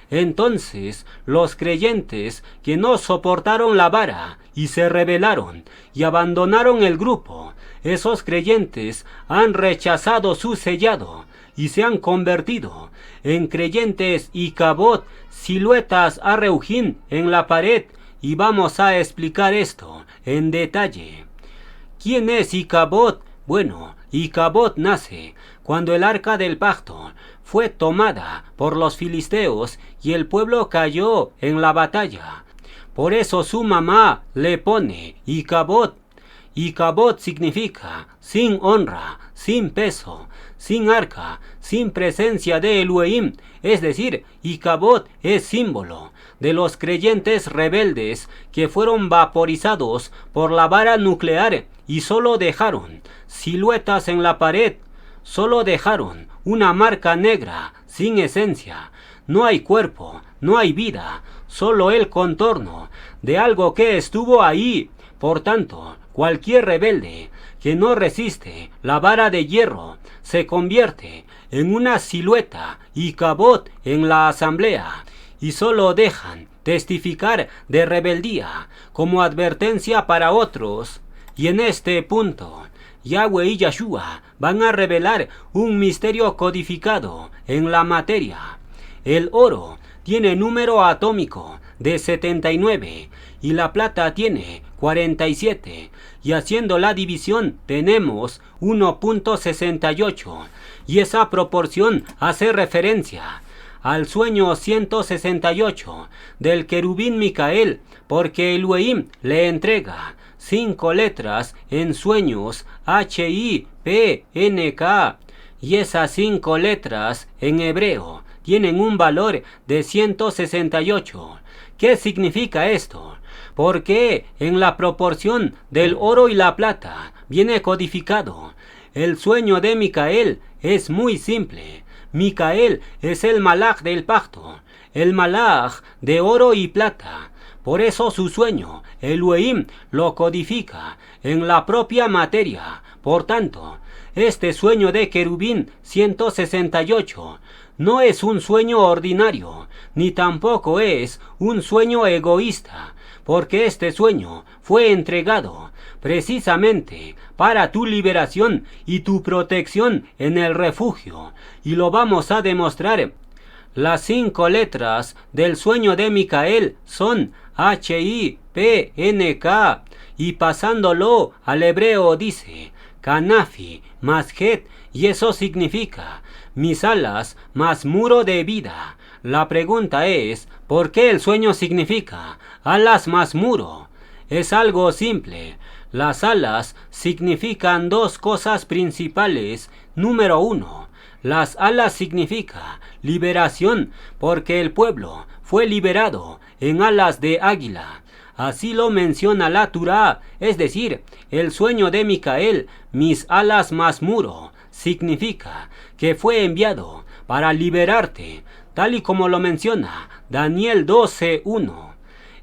Entonces los creyentes que no soportaron la vara y se rebelaron y abandonaron el grupo, esos creyentes han rechazado su sellado y se han convertido en creyentes Icabod, siluetas a Reujín en la pared, y vamos a explicar esto en detalle. ¿Quién es Icabod? Bueno, Icabod nace cuando el arca del pacto fue tomada por los filisteos y el pueblo cayó en la batalla. Por eso su mamá le pone Icabod. Icabod significa sin honra, sin peso, sin arca, sin presencia de Elohim. Es decir, Icabod es símbolo de los creyentes rebeldes que fueron vaporizados por la vara nuclear y solo dejaron siluetas en la pared. Solo dejaron una marca negra, sin esencia. No hay cuerpo, no hay vida, solo el contorno de algo que estuvo ahí. Por tanto, cualquier rebelde que no resiste la vara de hierro se convierte en una silueta Icabod en la asamblea y solo dejan testificar de rebeldía como advertencia para otros. Y en este punto, Yahweh y Yeshua van a revelar un misterio codificado en la materia. El oro tiene número atómico de 79 y la plata tiene 47, y haciendo la división tenemos 1.68, y esa proporción hace referencia al sueño 168 del querubín Micael, porque Elohim le entrega 5 letras en sueños HIPNK, y esas 5 letras en hebreo tienen un valor de 168. ¿Qué significa esto? Porque en la proporción del oro y la plata viene codificado. El sueño de Micael es muy simple. Micael es el malaj del pacto, el malaj de oro y plata. Por eso su sueño, Elohim lo codifica en la propia materia. Por tanto, este sueño de querubín 168 no es un sueño ordinario, ni tampoco es un sueño egoísta, porque este sueño fue entregado precisamente para tu liberación y tu protección en el refugio, y lo vamos a demostrar. Las 5 letras del sueño de Micael son HIPNK, y pasándolo al hebreo dice Canafi más Het, y eso significa mis alas más muro de vida. La pregunta es, ¿por qué el sueño significa alas más muro? Es algo simple. Las alas significan dos cosas principales. Número 1, las alas significa liberación, porque el pueblo fue liberado en alas de águila. Así lo menciona la Torá, es decir, el sueño de Micael, mis alas más muro, significa que fue enviado para liberarte tal y como lo menciona Daniel 12:1.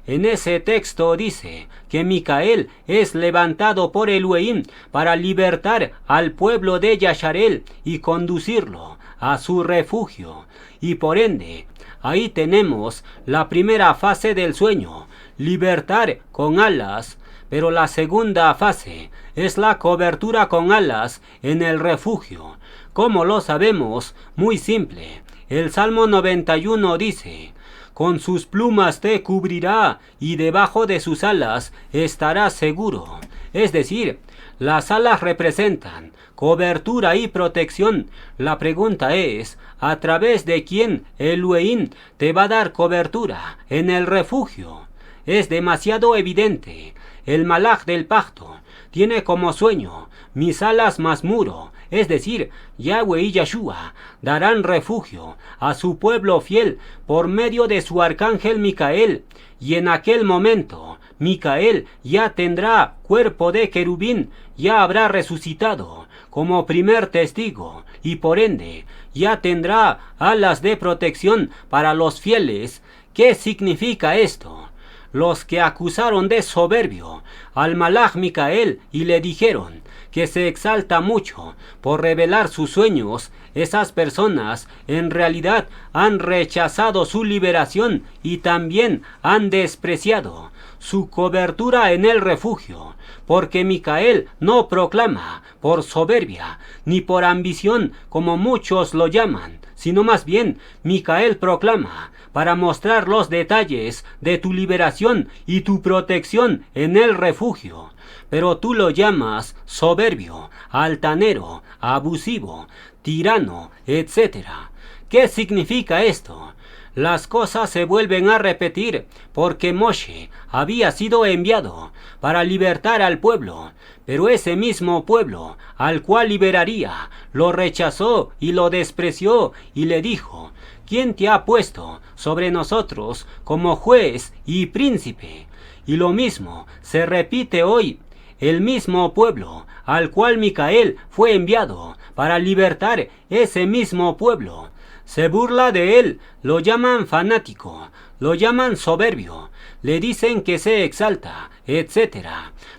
En ese texto dice que Micael es levantado por Elohim para libertar al pueblo de Yasharel y conducirlo a su refugio. Y por ende, ahí tenemos la primera fase del sueño, libertar con alas. Pero la segunda fase es la cobertura con alas en el refugio. ¿Cómo lo sabemos? Muy simple. El Salmo 91 dice: con sus plumas te cubrirá y debajo de sus alas estarás seguro. Es decir, las alas representan cobertura y protección. La pregunta es, ¿a través de quién Elohim te va a dar cobertura en el refugio? Es demasiado evidente. El Malaj del pacto tiene como sueño: mis alas más muro, es decir, Yahweh y Yeshua darán refugio a su pueblo fiel por medio de su arcángel Micael, y en aquel momento Micael ya tendrá cuerpo de querubín, ya habrá resucitado como primer testigo, y por ende ya tendrá alas de protección para los fieles. ¿Qué significa esto? Los que acusaron de soberbio al Malaj Micael y le dijeron que se exalta mucho por revelar sus sueños, esas personas en realidad han rechazado su liberación y también han despreciado su cobertura en el refugio, porque Micael no proclama por soberbia ni por ambición como muchos lo llaman, sino más bien Micael proclama para mostrar los detalles de tu liberación y tu protección en el refugio. Pero tú lo llamas soberbio, altanero, abusivo, tirano, etc. ¿Qué significa esto? Las cosas se vuelven a repetir porque Moshe había sido enviado para libertar al pueblo, pero ese mismo pueblo al cual liberaría lo rechazó y lo despreció y le dijo: ¿quién te ha puesto sobre nosotros como juez y príncipe? Y lo mismo se repite hoy. El mismo pueblo al cual Micael fue enviado para libertar, ese mismo pueblo se burla de él, lo llaman fanático, lo llaman soberbio, le dicen que se exalta, etc.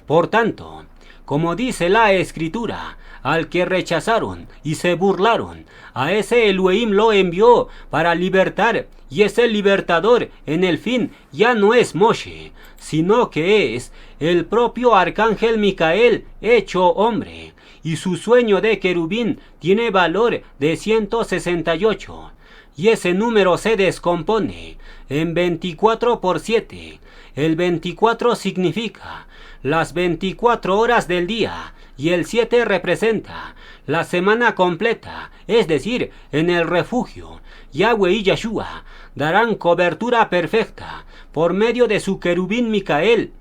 Por tanto, como dice la Escritura, al que rechazaron y se burlaron, a ese Elohim lo envió para libertar, y ese libertador en el fin ya no es Moshe, sino que es el propio arcángel Micael hecho hombre, y su sueño de querubín tiene valor de 168, y ese número se descompone en 24 por 7. El 24 significa las 24 horas del día, y el 7 representa la semana completa, es decir, en el refugio. Yahweh y Yeshua darán cobertura perfecta por medio de su querubín Micael.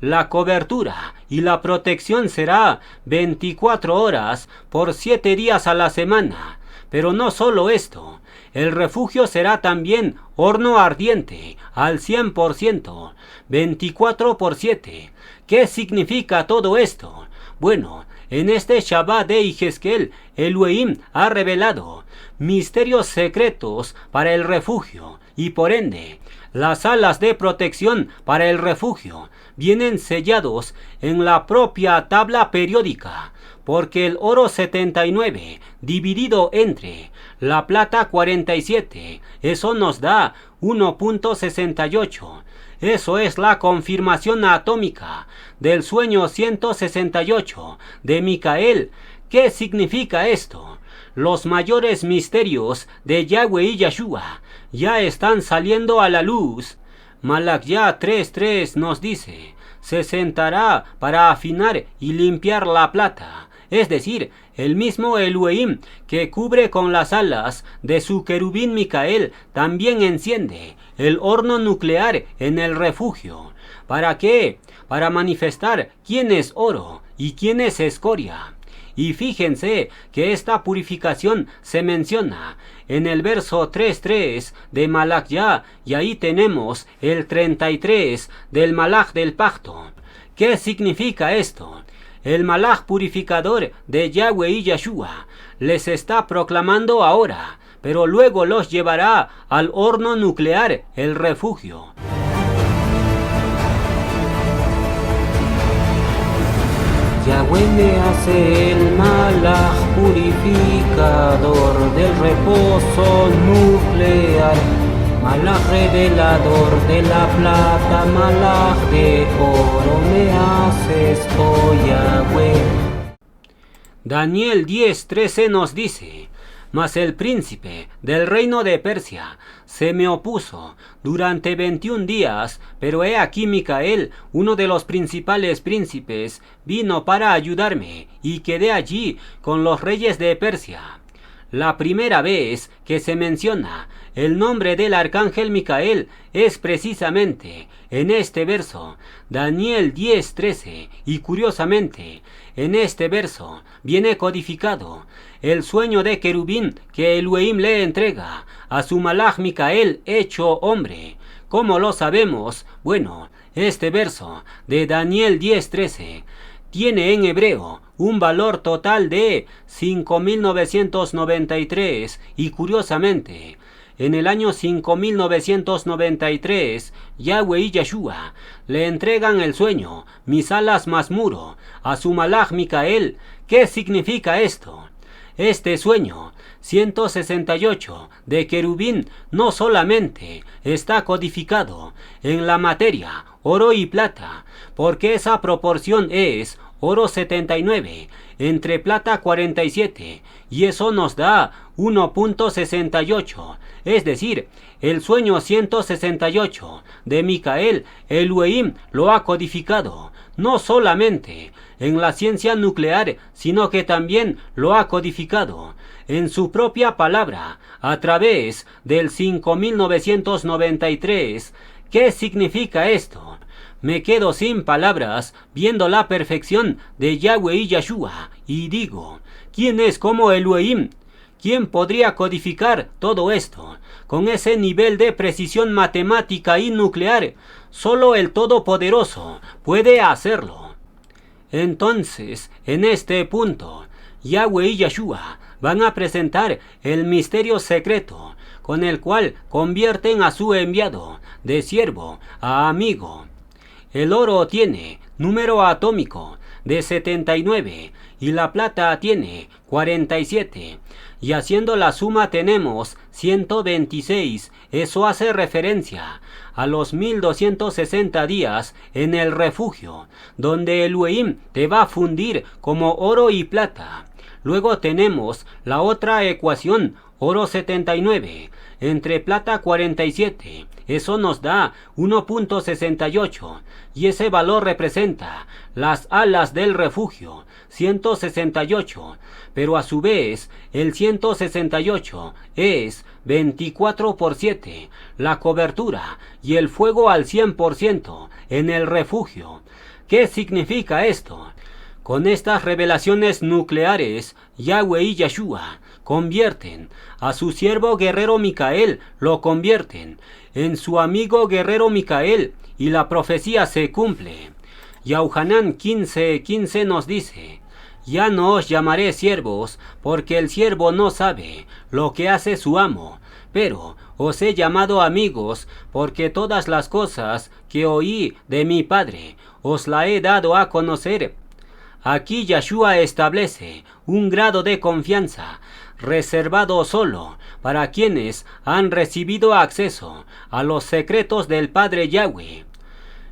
La cobertura y la protección será 24 horas por 7 días a la semana. Pero no solo esto, el refugio será también horno ardiente al 100%, 24 por 7. ¿Qué significa todo esto? Bueno, en este Shabbat de Yehezkel, Elohim ha revelado misterios secretos para el refugio, y por ende, las alas de protección para el refugio vienen sellados en la propia tabla periódica, porque el oro 79 dividido entre la plata 47, eso nos da 1.68. Eso es la confirmación atómica del sueño 168 de Micael. ¿Qué significa esto? Los mayores misterios de Yahweh y Yeshua ya están saliendo a la luz. Malaquía 3:3 nos dice: se sentará para afinar y limpiar la plata. Es decir, el mismo Elohim que cubre con las alas de su querubín Micael también enciende el horno nuclear en el refugio. ¿Para qué? Para manifestar quién es oro y quién es escoria. Y fíjense que esta purificación se menciona en el verso 3:3 de Malaquía, y ahí tenemos el 33 del Malaj del pacto. ¿Qué significa esto? El Malaj purificador de Yahweh y Yeshua les está proclamando ahora: pero luego los llevará al horno nuclear, el refugio. Yahweh me hace el malaj purificador del reposo nuclear, malaj revelador de la plata, malaj de oro me haces, oh Yahweh. Daniel 10:13 nos dice: mas el príncipe del reino de Persia se me opuso durante 21 días, pero he aquí Micael, uno de los principales príncipes, vino para ayudarme, y quedé allí con los reyes de Persia. La primera vez que se menciona el nombre del arcángel Micael es precisamente en este verso, Daniel 10:13, y curiosamente, en este verso viene codificado el sueño de querubín que Elohim le entrega a su malaj Micael hecho hombre. ¿Cómo lo sabemos? Bueno, este verso de Daniel 10:13 tiene en hebreo un valor total de 5.993 y curiosamente, en el año 5.993, Yahweh y Yeshua le entregan el sueño, mis alas más muro, a su malaj Micael. ¿Qué significa esto? Este sueño 168 de querubín no solamente está codificado en la materia oro y plata, porque esa proporción es oro 79 entre plata 47, y eso nos da 1.68, es decir, el sueño 168 de Micael, Elohim lo ha codificado no solamente en la ciencia nuclear, sino que también lo ha codificado en su propia palabra a través del 5.993. ¿Qué significa esto? Me quedo sin palabras viendo la perfección de Yahweh y Yeshua y digo, ¿quién es como Elohim? ¿Quién podría codificar todo esto con ese nivel de precisión matemática y nuclear? Solo el Todopoderoso puede hacerlo. Entonces, en este punto, Yahweh y Yeshua van a presentar el misterio secreto con el cual convierten a su enviado de siervo a amigo. El oro tiene número atómico de 79 y la plata tiene 47, y haciendo la suma tenemos 126. Eso hace referencia a los 1260 días en el refugio, donde Elohim te va a fundir como oro y plata. Luego tenemos la otra ecuación, oro 79 entre plata 47, eso nos da 1.68, y ese valor representa las alas del refugio, 168, pero a su vez el 168 es 24/7, la cobertura y el fuego al 100% en el refugio. ¿Qué significa esto? Con estas revelaciones nucleares, Yahweh y Yeshua convierten a su siervo guerrero Micael, lo convierten en su amigo guerrero Micael, y la profecía se cumple. Yohanan 15:15 nos dice: ya no os llamaré siervos, porque el siervo no sabe lo que hace su amo, pero os he llamado amigos, porque todas las cosas que oí de mi Padre os la he dado a conocer. Aquí Yeshua establece un grado de confianza reservado solo para quienes han recibido acceso a los secretos del Padre Yahweh.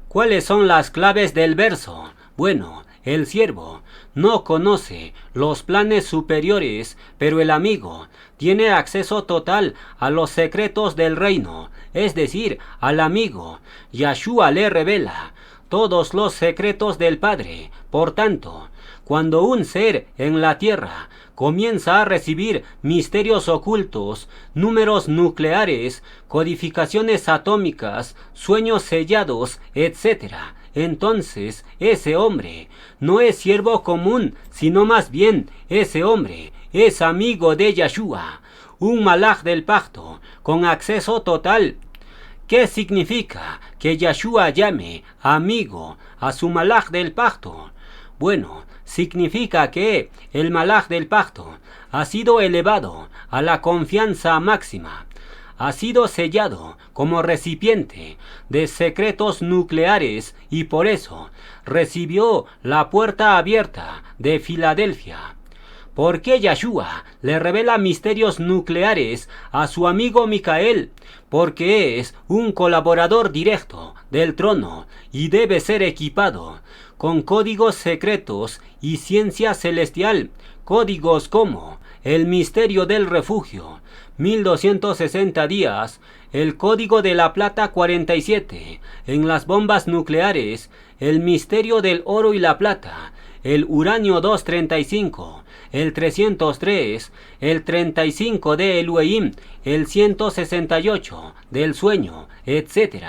¿Cuáles son las claves del verso? Bueno, el siervo no conoce los planes superiores, pero el amigo tiene acceso total a los secretos del reino, es decir, al amigo. Yeshua le revela todos los secretos del Padre. Por tanto, cuando un ser en la tierra comienza a recibir misterios ocultos, números nucleares, codificaciones atómicas, sueños sellados, etc., entonces ese hombre no es siervo común, sino más bien ese hombre es amigo de Yeshua, un malaj del pacto con acceso total. ¿Qué significa que Yeshua llame amigo a su malaj del pacto? Bueno, significa que el malaj del pacto ha sido elevado a la confianza máxima. Ha sido sellado como recipiente de secretos nucleares y por eso recibió la puerta abierta de Filadelfia. ¿Por qué Yahshua le revela misterios nucleares a su amigo Micael? Porque es un colaborador directo del trono y debe ser equipado con códigos secretos y ciencia celestial, códigos como el misterio del refugio, 1260 días, el código de la plata 47, en las bombas nucleares, el misterio del oro y la plata, el uranio 235, el 303, el 35 de Elohim, el 168 del sueño, etc.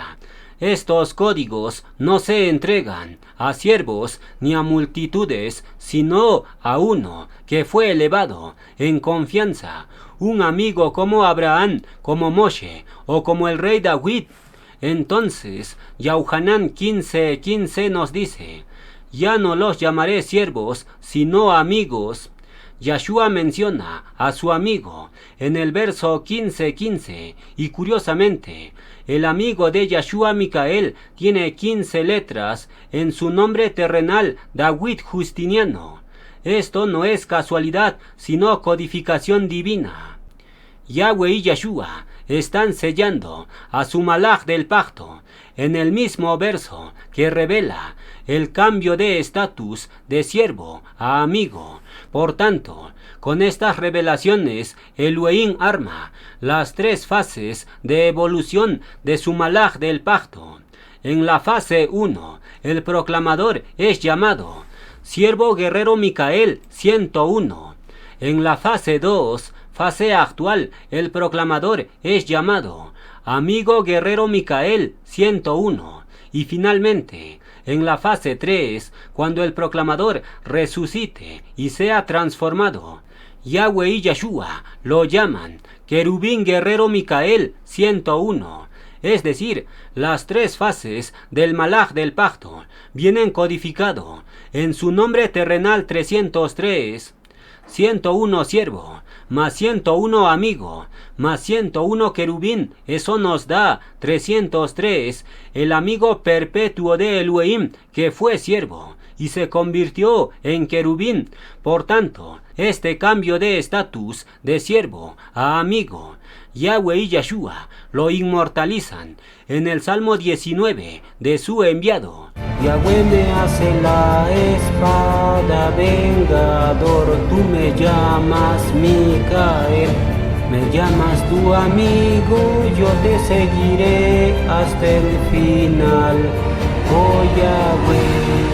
Estos códigos no se entregan a siervos ni a multitudes, sino a uno que fue elevado en confianza, un amigo como Abraham, como Moshe o como el rey David. Entonces, Yohanan 15:15 nos dice: ya no los llamaré siervos, sino amigos. Yahshua menciona a su amigo en el verso 15:15 y curiosamente, el amigo de Yahshua Micael tiene 15 letras en su nombre terrenal, David Justiniano. Esto no es casualidad, sino codificación divina. Yahweh y Yahshua están sellando a su malaj del pacto en el mismo verso que revela el cambio de estatus de siervo a amigo. Por tanto, con estas revelaciones, Elohim arma las tres fases de evolución de su malaj del pacto. En la fase 1, el proclamador es llamado siervo guerrero Micael 101. En la fase 2, fase actual, el proclamador es llamado amigo guerrero Micael 101. Y finalmente, en la fase 3, cuando el proclamador resucite y sea transformado, Yahweh y Yahshua lo llaman querubín guerrero Micael 101. Es decir, las tres fases del malaj del pacto vienen codificado en su nombre terrenal 303. 101 siervo, más 101 amigo, más 101 querubín, eso nos da 303, el amigo perpetuo de Elohim, que fue siervo y se convirtió en querubín. Por tanto, este cambio de estatus de siervo a amigo, Yahweh y Yahshua lo inmortalizan en el Salmo 19 de su enviado. Yahweh me hace la espada vengador, tú me llamas Micael, me llamas tu amigo, yo te seguiré hasta el final, oh Yahweh.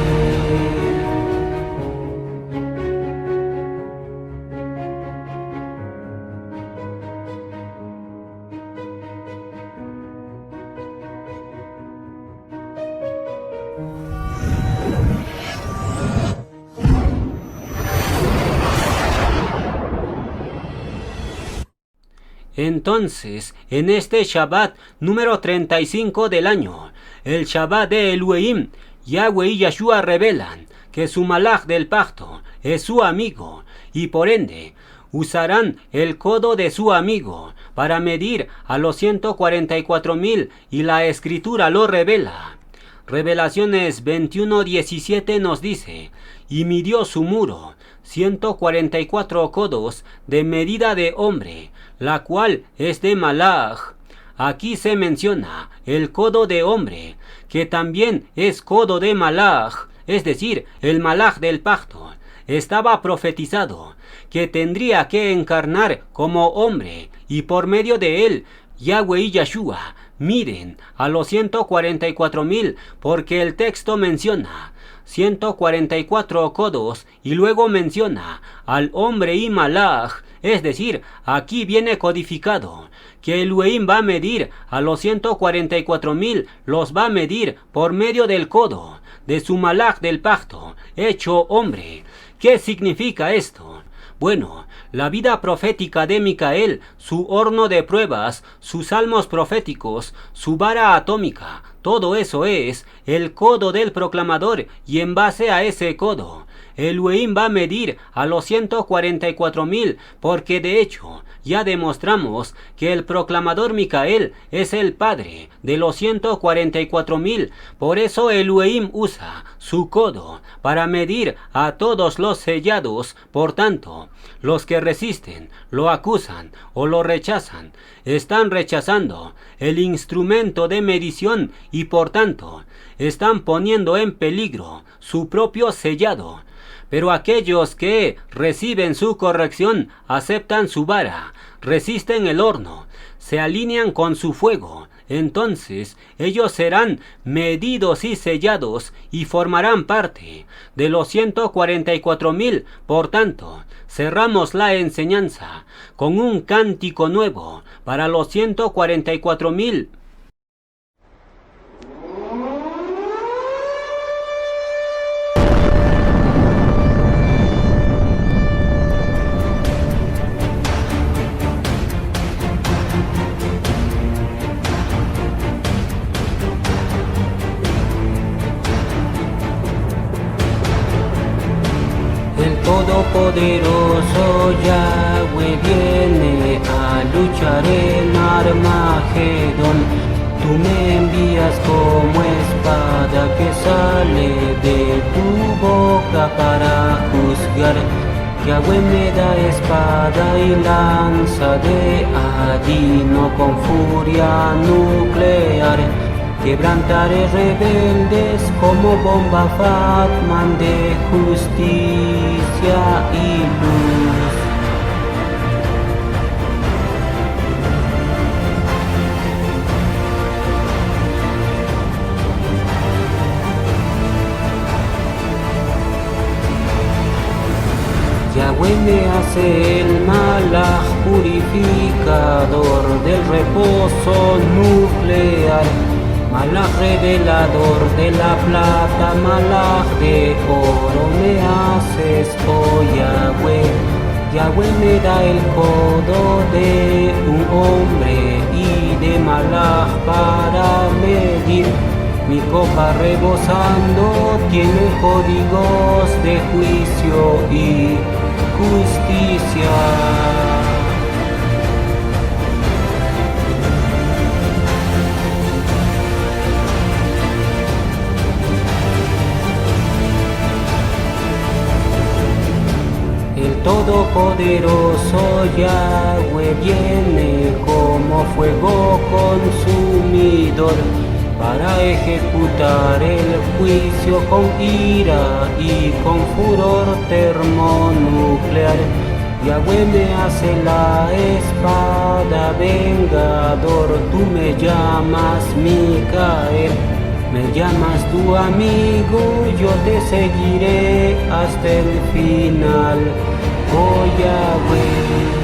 Entonces, en este Shabbat número 35 del año, el Shabbat de Elohim, Yahweh y Yahshua revelan que su malaj del pacto es su amigo y por ende usarán el codo de su amigo para medir a los 144,000 y la escritura lo revela. Revelaciones 21:17 nos dice: y midió su muro 144 codos de medida de hombre, la cual es de malaj. Aquí se menciona el codo de hombre, que también es codo de malaj, es decir, el malaj del pacto. Estaba profetizado que tendría que encarnar como hombre, y por medio de él, Yahweh y Yahshua miden a los 144,000, porque el texto menciona 144 codos y luego menciona al hombre y malaj. Es decir, aquí viene codificado que Elohim va a medir a los 144,000, los va a medir por medio del codo de su malaj del pacto, hecho hombre. ¿Qué significa esto? Bueno, la vida profética de Micael, su horno de pruebas, sus salmos proféticos, su vara atómica, todo eso es el codo del proclamador, y en base a ese codo, Elohim va a medir a los 144.000, porque de hecho ya demostramos que el proclamador Micael es el padre de los 144.000. Por eso Elohim usa su codo para medir a todos los sellados. Por tanto, los que resisten, lo acusan o lo rechazan, están rechazando el instrumento de medición y por tanto están poniendo en peligro su propio sellado. Pero aquellos que reciben su corrección, aceptan su vara, resisten el horno, se alinean con su fuego, entonces ellos serán medidos y sellados y formarán parte de los 144.000. Por tanto, cerramos la enseñanza con un cántico nuevo para los 144.000. Todopoderoso Yahweh viene a luchar en Armagedón. Tú me envías como espada que sale de tu boca para juzgar. Yahweh me da espada y lanza de adino con furia nuclear. Quebrantaré rebeldes como bomba Fatman de justicia y luz. Yahweh me hace el malaj purificador del reposo nuclear. Malaj revelador de la plata, malaj de oro me haces, oh Yahweh. Yahweh me da el codo de un hombre y de malaj para medir. Mi copa rebosando tiene códigos de juicio y justicia. Todopoderoso Yahweh viene como fuego consumidor para ejecutar el juicio con ira y con furor termonuclear. Yahweh me hace la espada vengador, tú me llamas Micael. Me llamas tu amigo, yo te seguiré hasta el final, oh Yahweh.